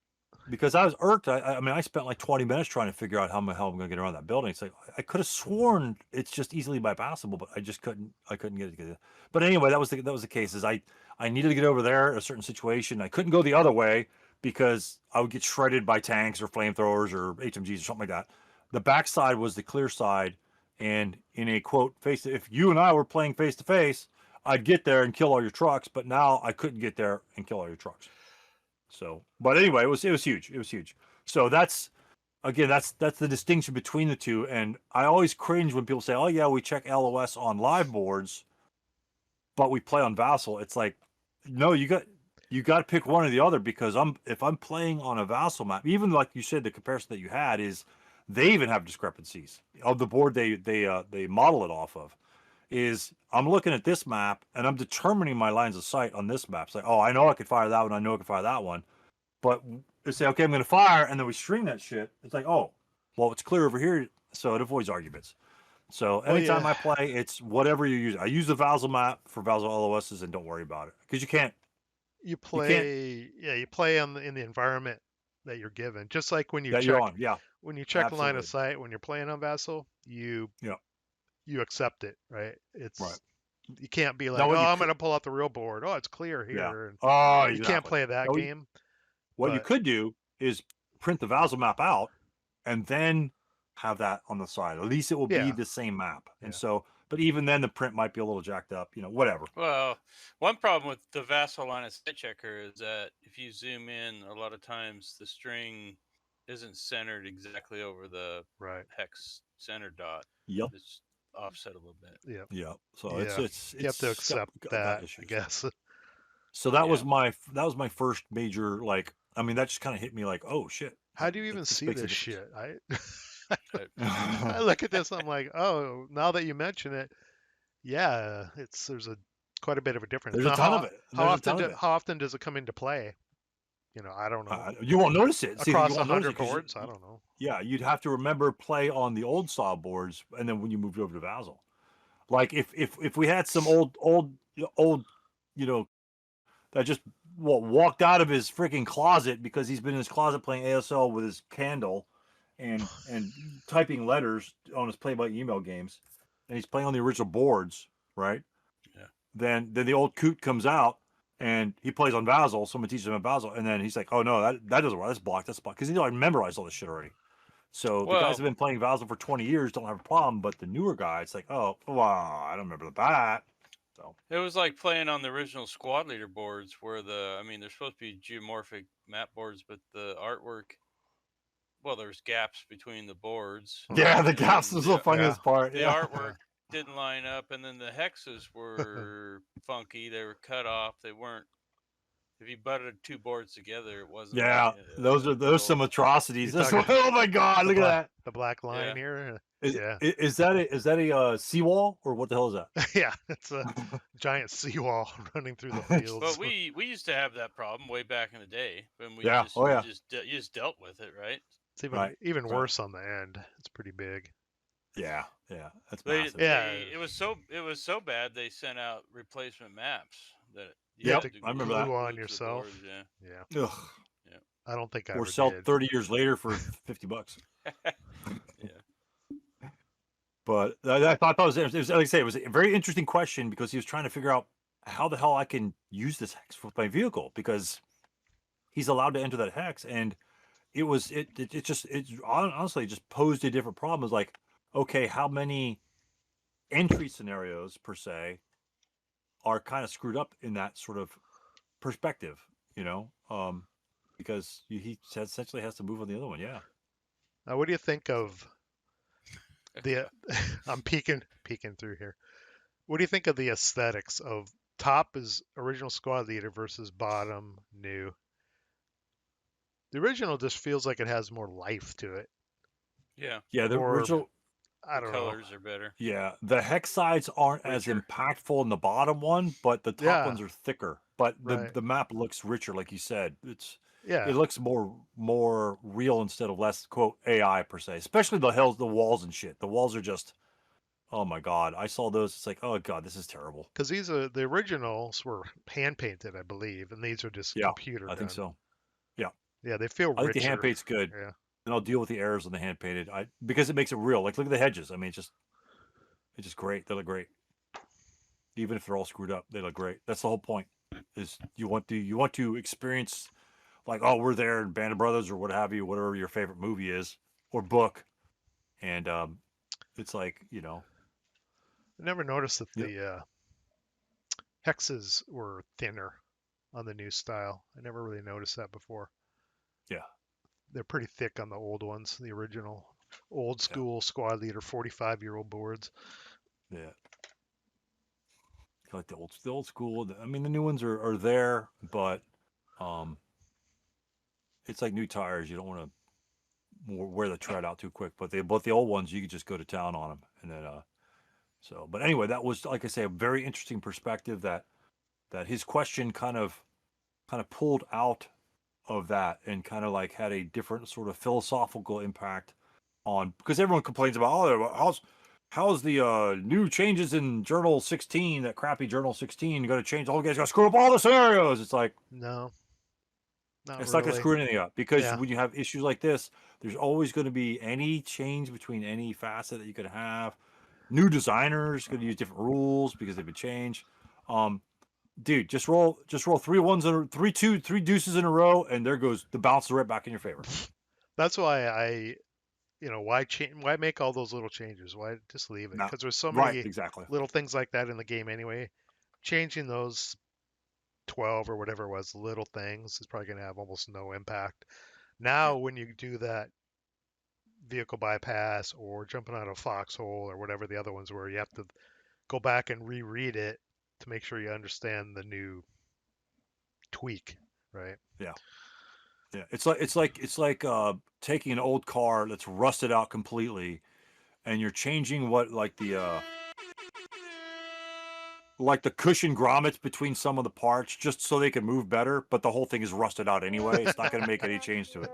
Because I was irked. I spent like 20 minutes trying to figure out how I'm going to get around that building. It's like I could have sworn it's just easily bypassable, but I just couldn't. I couldn't get it. But anyway, that was the case. Is I needed to get over there in a certain situation. I couldn't go the other way because I would get shredded by tanks or flamethrowers or HMGs or something like that. The backside was the clear side, and in a quote if you and I were playing face to face, I'd get there and kill all your trucks. But now I couldn't get there and kill all your trucks. So, but anyway, it was huge. It was huge. So that's the distinction between the two. And I always cringe when people say, "Oh yeah, we check LOS on live boards, but we play on Vassal." It's like, no, you got to pick one or the other because if I'm playing on a Vassal map, even like you said, the comparison that you had is they even have discrepancies of the board they model it off of. Is I'm looking at this map and I'm determining my lines of sight on this map. It's like, oh, I know I could fire that one. I know I could fire that one. But they say, okay, I'm going to fire. And then we string that shit. It's like, oh, well, it's clear over here. So it avoids arguments. So anytime I play, it's whatever you use. I use the Vassal map for Vassal LOSs and don't worry about it. Because you can't. You play in the environment that you're given. Just like when you check. You're on. Yeah. When you check line of sight, when you're playing on Vassal, you you accept it, right? Right. You can't be like, Now, oh, what you I'm could, going to pull out the real board. Oh, it's clear yeah. here. And Oh, you can't exactly. play that Now, game. what you But could do is print the Vassal map out and then have that on the side. At least it will be yeah, the same map. And Yeah. so, but even then, the print might be a little jacked up. Whatever. Well, one problem with the vassal line of sight checker is that if you zoom in, a lot of times the string isn't centered exactly over the right. hex center dot. Yep. It's offset a little bit. Yeah. Yeah. So Yeah. You have to accept got that, I issues. guess. So that was Yeah. my first major, like, I mean, that just kind of hit me like, oh shit. How do you even see makes a this difference. shit? I look at this, I'm like, oh, now that you mention it, yeah, there's quite a bit of a difference. There's a Now, ton of it. how There's a ton of it. how often does it come into play? I don't know. You won't notice it. See, you Across won't notice 100 it 'cause boards, I don't know. yeah, you'd have to remember play on the old style boards, and then when you moved over to Vassal, like if we had some old that just walked out of his freaking closet because he's been in his closet playing ASL with his candle and typing letters on his play-by-email games, and he's playing on the original boards, right? Yeah. Then the old coot comes out and he plays on Vassal. Someone teaches him on Vassal, and then he's like, "Oh no, that doesn't work. That's blocked. That's blocked." Because I memorized all this shit already. So the guys have been playing Vassal for 20 years, don't have a problem. But the newer guy, it's like, oh, wow, I don't remember that. So it was like playing on the original squad leader boards where they're supposed to be geomorphic map boards, but the artwork, well, there's gaps between the boards. yeah, the gaps was the funniest part. The Yeah. artwork didn't line up, and then the hexes were funky. They were cut off. They weren't. If you butted two boards together, it wasn't. Yeah, those some atrocities. You're That's talking oh my god, look at that. The black line here. Is that a seawall or what the hell is that? Yeah, it's a giant seawall running through the fields. But we used to have that problem way back in the day when we Yeah. you just dealt with it, right? It's even worse on the end. It's pretty big. Yeah, that's massive. It was so bad they sent out replacement maps that you have to I remember that. glue on yourself. Boards, yeah. Ugh. Yeah. I don't think I or ever sell did. 30 years later for $50. Yeah. But I thought that was like I say, it was a very interesting question because he was trying to figure out how the hell I can use this hex with my vehicle because he's allowed to enter that hex, and it honestly just posed a different problem. It's like, okay, how many entry scenarios per se are kind of screwed up in that sort of perspective, because he essentially has to move on the other one. Yeah. Now, what do you think of the? I'm peeking through here. What do you think of the aesthetics of top is original squad leader versus bottom new? The original just feels like it has more life to it. Yeah. Yeah, the original. I don't know. Colors are better. Yeah, the hex sides aren't as impactful in the bottom one, but the top ones are thicker. But the map looks richer, like you said. It looks more real instead of less quote AI per se. Especially the hills, the walls and shit. The walls are just, oh my god! I saw those. It's like, oh god, this is terrible. Because the originals were hand painted, I believe, and these are just computer. I think so. Yeah. Yeah, they feel richer. I think the hand paint's good. Yeah. And I'll deal with the errors on the hand painted. Because it makes it real. Like look at the hedges. I mean, it's just great. They look great. Even if they're all screwed up, they look great. That's the whole point. Is you want to experience like, oh, we're there in Band of Brothers or what have you, whatever your favorite movie is or book. And it's like, I never noticed that the hexes were thinner on the new style. I never really noticed that before. Yeah. They're pretty thick on the old ones, the original old school squad leader 45-year-old boards. Yeah. I like the old school. I mean, the new ones are there, but it's like new tires. You don't want to wear the tread out too quick. But the old ones, you could just go to town on them, and then But anyway, that was, like I say, a very interesting perspective that his question kind of pulled out of that and kind of like had a different sort of philosophical impact on, because everyone complains about, how's the new changes in Journal 16, that crappy Journal 16, going to change the whole game? It's going to screw up all the scenarios. It's like, no, it's not going to screw anything up, because when you have issues like this, there's always going to be any change between any facet that you could have. new designers going to use different rules because they've been changed. Dude, just roll 3 ones and 3 deuces in a row, and there goes the bounce right back in your favor. That's why why make all those little changes? Why just leave it? No, Because there's so right, many exactly. little things like that in the game anyway. Changing those 12 or whatever it was, little things, is probably going to have almost no impact. Now, when you do that vehicle bypass or jumping out of a foxhole or whatever the other ones were, you have to go back and reread it to make sure you understand the new tweak, right? Yeah. Yeah, it's like taking an old car that's rusted out completely, and you're changing what like the cushion grommets between some of the parts just so they can move better, but the whole thing is rusted out anyway. It's not going to make any change to it.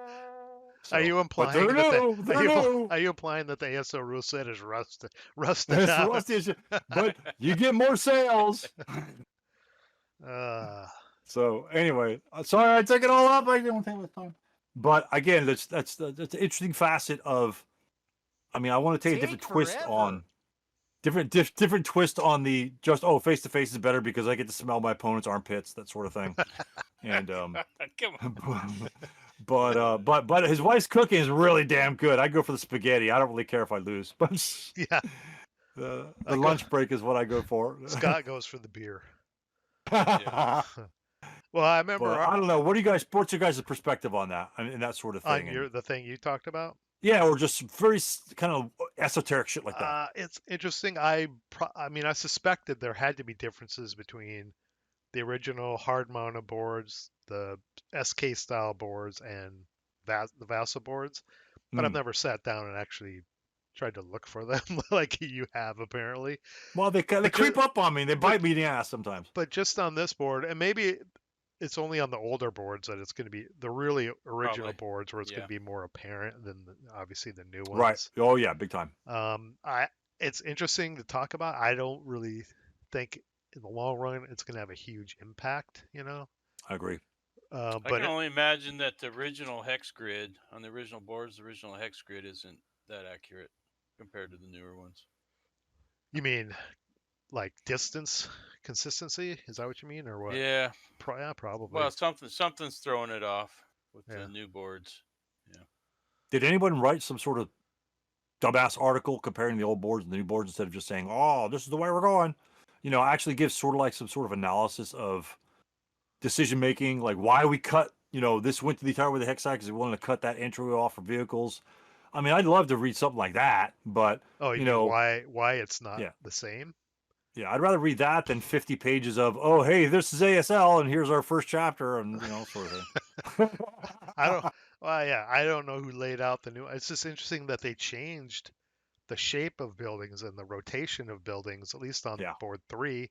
So, Are you but implying they're that new, they're new. are you implying that the ASL rule set is rusted It's out? rusty as shit, but you get more sales. So anyway, sorry I took it all up. I didn't take much time. But again, that's an interesting facet of. I mean, I want to take a different twist on different twist on the just face to face is better because I get to smell my opponent's armpits, that sort of thing. And Come on. but his wife's cooking is really damn good. I go for the spaghetti. I don't really care if I lose, but Yeah, the lunch break is what I go for. Scott goes for the beer. Yeah. Well, I remember. But I don't know. What's your guys' perspective on that? I mean, that sort of thing. On the thing you talked about. Yeah, or just very kind of esoteric shit like that. It's interesting. I mean, I suspected there had to be differences between the original hard-mounted boards, the SK style boards, and the VASL boards, but I've never sat down and actually tried to look for them like you have apparently. Well, they creep up on me. They bite me in the ass sometimes. But just on this board, and maybe it's only on the older boards that it's going to be the really original Probably. boards where it's going Yeah. to be more apparent than obviously the new ones. Right. Oh yeah, big time. It's interesting to talk about. I don't really think in the long run it's going to have a huge impact, I agree. I But can only imagine that the original hex grid on the original boards, the original hex grid isn't that accurate compared to the newer ones. you mean like distance consistency? Is that what you mean, or what? Yeah. Yeah, probably. Well, something's throwing it off with Yeah. the new boards. Did anyone write some sort of dumbass article comparing the old boards and the new boards instead of just saying, "Oh, this is the way we're going"? Actually give sort of like some sort of analysis of decision making, like why we cut. This went to the tire with the hex side because we wanted to cut that entry off for vehicles. I mean, I'd love to read something like that, but you know why it's not the same? Yeah, I'd rather read that than 50 pages of, oh, hey, this is ASL and here's our first chapter and sort of thing. I don't know who laid out the new. It's just interesting that they changed the shape of buildings and the rotation of buildings, at least on board 3,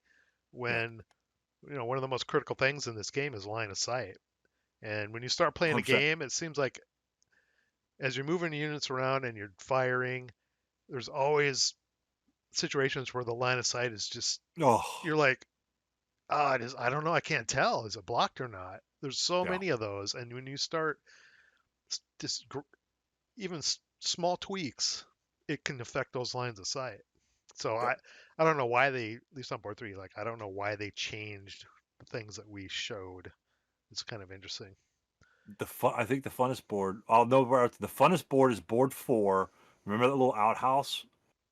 when one of the most critical things in this game is line of sight. And when you start playing 100%. a game, it seems like as you're moving units around and you're firing, there's always situations where the line of sight is just you're like, I don't know, I can't tell, is it blocked or not? There's so many of those, and when you start just even small tweaks, it can affect those lines of sight. So I don't know why they, at least on board 3, like I don't know why they changed the things that we showed. It's kind of interesting. I think the funnest board, I'll know where the funnest board is board 4. Remember that little outhouse?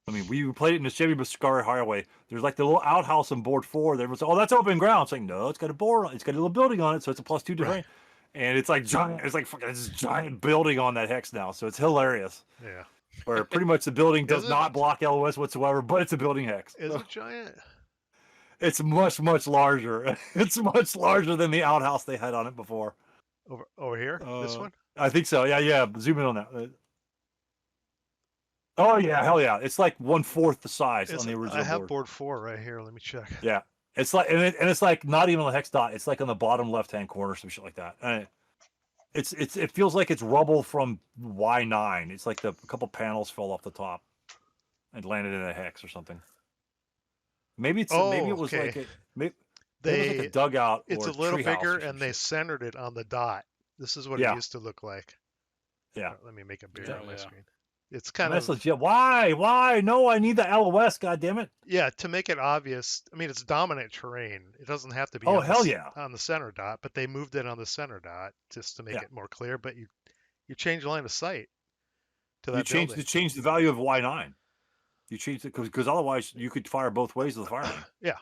I mean, we played it in the Chevy Biscari Highway. There's like the little outhouse on board 4. They was, that's open ground. It's like, no, it's got a board. It's got a little building on it, so it's a +2 terrain. Right. And it's like giant. It's like fucking this giant building on that hex now. So it's hilarious. Yeah. Where pretty much the building does not block LOS whatsoever, but it's a building hex. Is it giant? It's much, much larger. It's much larger than the outhouse they had on it before. Over here? This one? I think so. Yeah. Zoom in on that. Oh yeah, hell yeah! It's like 1/4 the size on the original. I have board 4 right here. Let me check. Yeah, it's like and it's like not even on the hex dot. It's like on the bottom left-hand corner, some shit like that. And it feels like it's rubble from Y9. It's like a couple panels fell off the top and landed in a hex or something. Maybe it was like it was like a dugout. It's or a little bigger, and they shit. centered it on the dot. This is what it used to look like. Yeah. Let me make it bigger on my screen. It's kind That's of legit. Why? No, I need the LOS. God damn it. to make it obvious. I mean, it's dominant terrain. It doesn't have to be Oh, on hell yeah. on the center dot, but they moved it on the center dot just to make Yeah. it more clear. But you change line of sight to You that building. change the value of Y9. You change it because otherwise you could fire both ways of the firing. Yeah.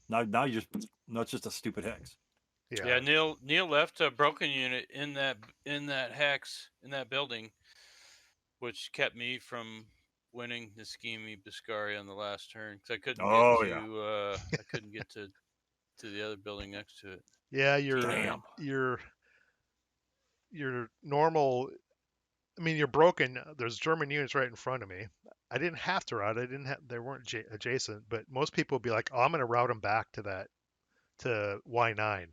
Now you just it's just a stupid hex. Yeah, Neal left a broken unit in that hex in that building, which kept me from winning the Schemy Biscari on the last turn because I couldn't I couldn't get to the other building next to it. Yeah, Damn. your normal. I mean, you're broken. There's German units right in front of me. I didn't have to route. They weren't adjacent. But most people would be like, "Oh, I'm going to route them back to Y9."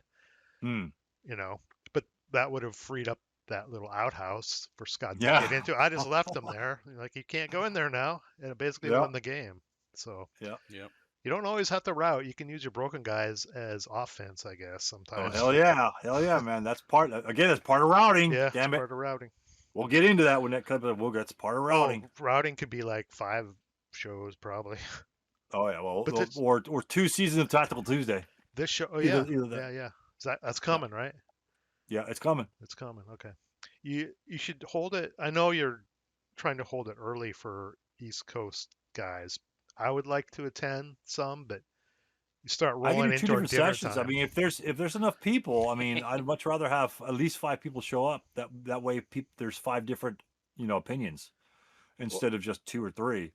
You know, but that would have freed up that little outhouse for Scott to get into. I just left them there. Like, you can't go in there now, and it basically won the game. So yeah. You don't always have to route. You can use your broken guys as offense, I guess, sometimes. Oh, hell yeah, man. That's part of routing. Yeah, damn it. part of routing. We'll get into that when that comes up. That's part of routing. Routing could be like 5 shows probably. Oh yeah, well, or 2 seasons of Tactical Tuesday. This show, either that. yeah. That's coming, right? Yeah, it's coming. It's coming. Okay. You should hold it. I know you're trying to hold it early for East Coast guys. I would like to attend some, but you start rolling into our dinner sessions. time. I mean, if there's enough people, I mean, I'd much rather have at least 5 people show up. That way, there's 5 different opinions instead of just 2 or 3.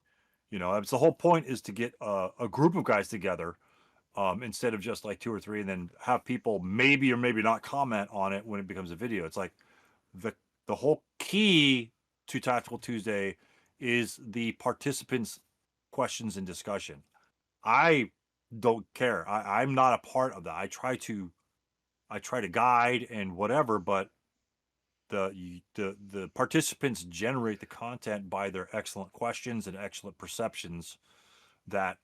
It's the whole point is to get a group of guys together instead of just like 2 or 3, and then have people maybe or maybe not comment on it when it becomes a video. It's like the whole key to Tactical Tuesday is the participants' questions and discussion. I don't care. I'm not a part of that. I try to guide and whatever, but the participants generate the content by their excellent questions and excellent perceptions that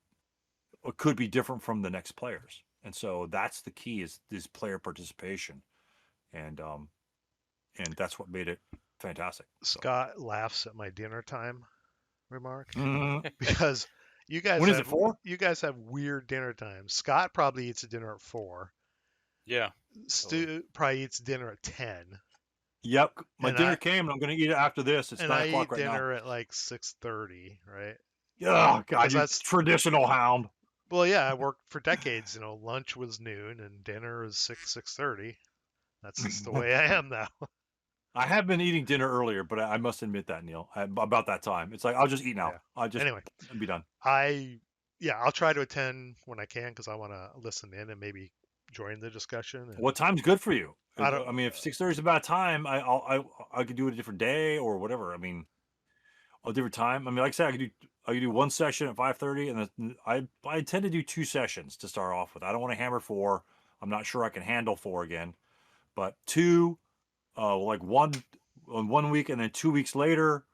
could be different from the next players. And so that's the key is player participation. And that's what made it fantastic. Scott laughs at my dinner time remark because you guys when is it for? You guys have weird dinner times. Scott probably eats dinner at 4. Yeah. Stu probably eats dinner at 10. Yep. My dinner came, and I'm going to eat it after this. It's 9 o'clock right now. I eat dinner at like 6:30, right? Oh, God, that's traditional hound. Well, yeah, I worked for decades. Lunch was noon and dinner is 6:30. That's just the way I am now. I have been eating dinner earlier, but I must admit that, Neal, about that time. It's like, I'll just eat now. Yeah. I'll just be done. I'll try to attend when I can because I want to listen in and maybe join the discussion. What time's good for you? I mean, if 6:30 is about time, I could do it a different day or whatever. I mean, a different time. I mean, like I said, I could do 1 session at 5:30, and then I tend to do 2 sessions to start off with. I don't want to hammer 4. I'm not sure I can handle 4 again, but 2, like 1 on 1 week, and then 2 weeks later,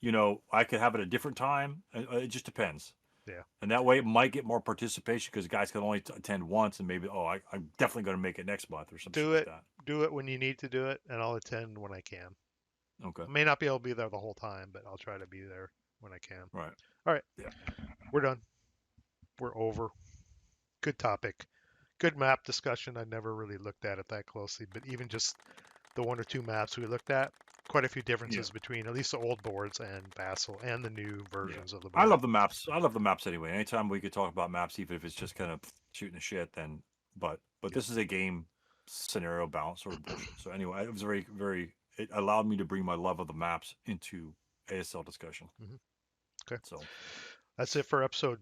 I could have it at a different time. It just depends. Yeah. And that way it might get more participation because guys can only attend once, and maybe, I'm definitely going to make it next month or something like that. Do it when you need to do it, and I'll attend when I can. Okay. I may not be able to be there the whole time, but I'll try to be there when I can. Right. All right. Yeah. We're done. We're over. Good topic. Good map discussion. I never really looked at it that closely, but even just the 1 or 2 maps we looked at, quite a few differences between at least the old boards and VASL and the new versions of the board. I love the maps. I love the maps anyway. Anytime we could talk about maps, even if it's just kind of shooting the shit, then but this is a game scenario balance sort of bullshit. So anyway, it was very, very. It allowed me to bring my love of the maps into ASL discussion. Okay. So that's it for episode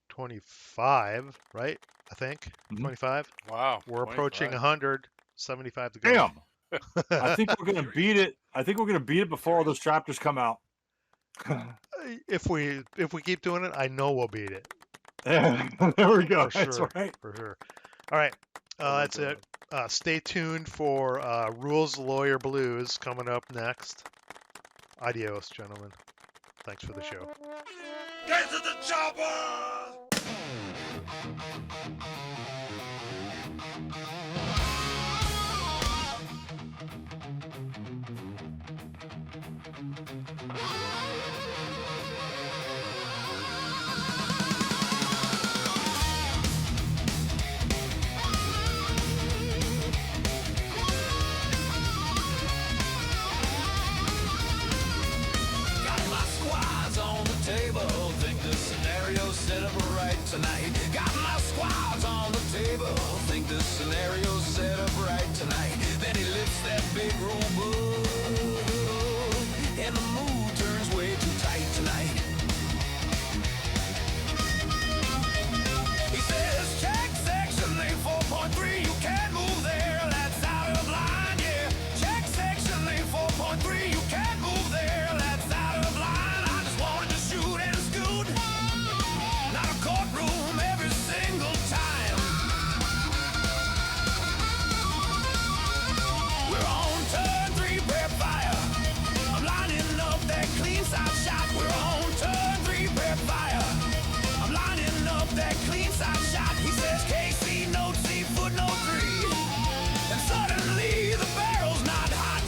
25, right? I think 25. Wow. We're approaching 100. 75 to go. Damn. I think we're gonna beat it. I think we're gonna beat it before all those chapters come out. If we keep doing it, I know we'll beat it. Yeah, there we go. For That's sure. right. For sure. All right. That's it. Stay tuned for Rules Lawyer Blues coming up next. Adios, gentlemen. Thanks for the show. Get to the chopper! Ah! stereo set up right tonight. Then he lifts that big room book, and the mood turns way too tight tonight. He says, check section lane 4.3, you can't move there, that's out of line, yeah. Check section lane 4.3, you can't move there, that's out of line. I just wanted to shoot and scoot, not a courtroom every single time. We're on turn 3, prep fire. I'm lining up that clean side shot. We're on turn 3, prep fire. I'm lining up that clean side shot. He says KC note C footnote 3, and suddenly the barrel's not hot.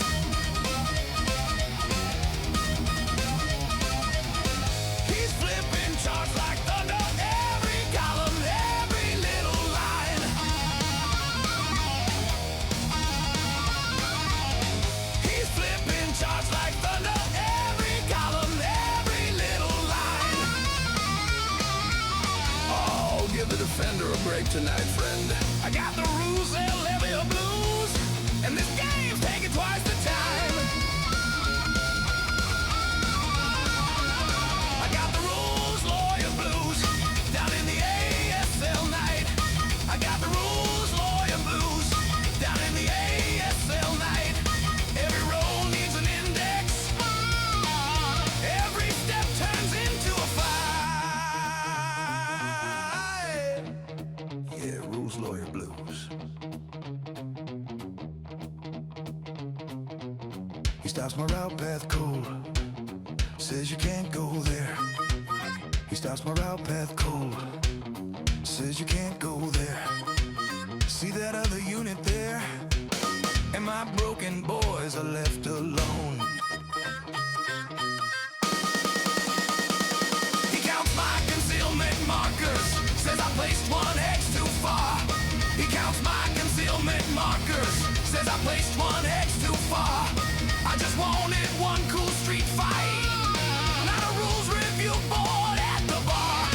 He's flipping charts like thunder, every column, every little line. He's flipping charts like thunder, every column, every little line. Oh, give the defender a break tonight, friend. I got the rules, they'll levy a blues, and this game's taking twice the time. I got the rules, lawyer blues, down in the ASL night. I got the rules, lawyer blues, down in the ASL night. Every roll needs an index, every step turns into a fight. Yeah, rules, lawyer blues. He stops my route path cold, says you can't go there. He stops my route path cold, says you can't go there. See that other unit there? And my broken boys are left alone. He counts my concealment markers, says I placed one X too far. He counts my concealment markers, says I placed one X too far. I just wanted one cool street fight, not a rules review board at the bar.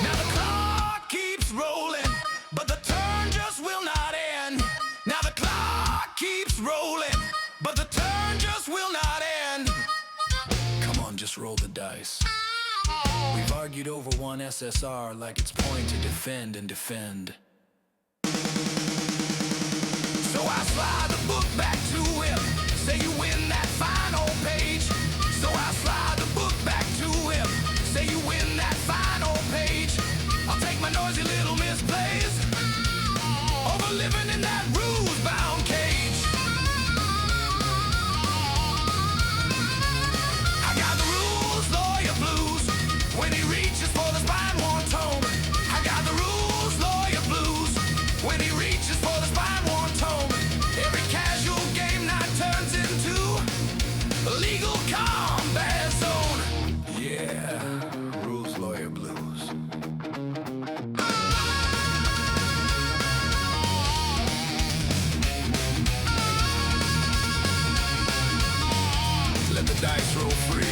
Now the clock keeps rolling, but the turn just will not end. Now the clock keeps rolling, but the turn just will not end. Come on, just roll the dice. We've argued over one SSR like it's point to defend and defend. So I slide the book back to him, say you win that final page. So I slide the book back to him, say you win that final page. I'll take my noisy little misplays over living in that rules-bound cage. I got the rules, lawyer blues, when he reaches for the spine-worn tome. I got the rules, lawyer blues, when he reaches for the spine-worn tome. Every casual game night turns into a legal combat zone. Yeah, rules, lawyer blues. Let the dice roll free.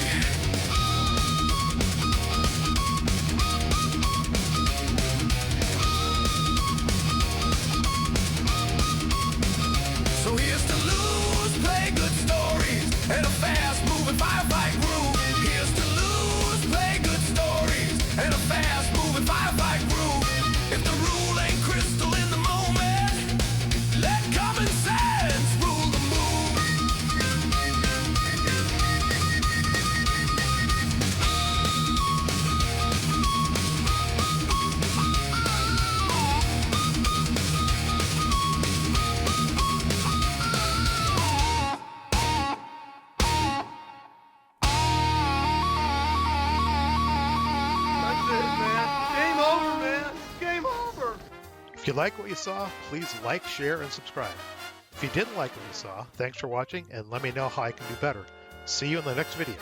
So here's to lose, play good stories, and a fast-moving firefight groove. Here's to lose, play good stories, and a fast-moving firefight groove. If the rule ain't crystal in the moment, let common sense rule the move. That's it, man. Game over, man. Game over. If you like what you saw, please like, share, and subscribe. If you didn't like what you saw, thanks for watching, and let me know how I can do better. See you in the next video.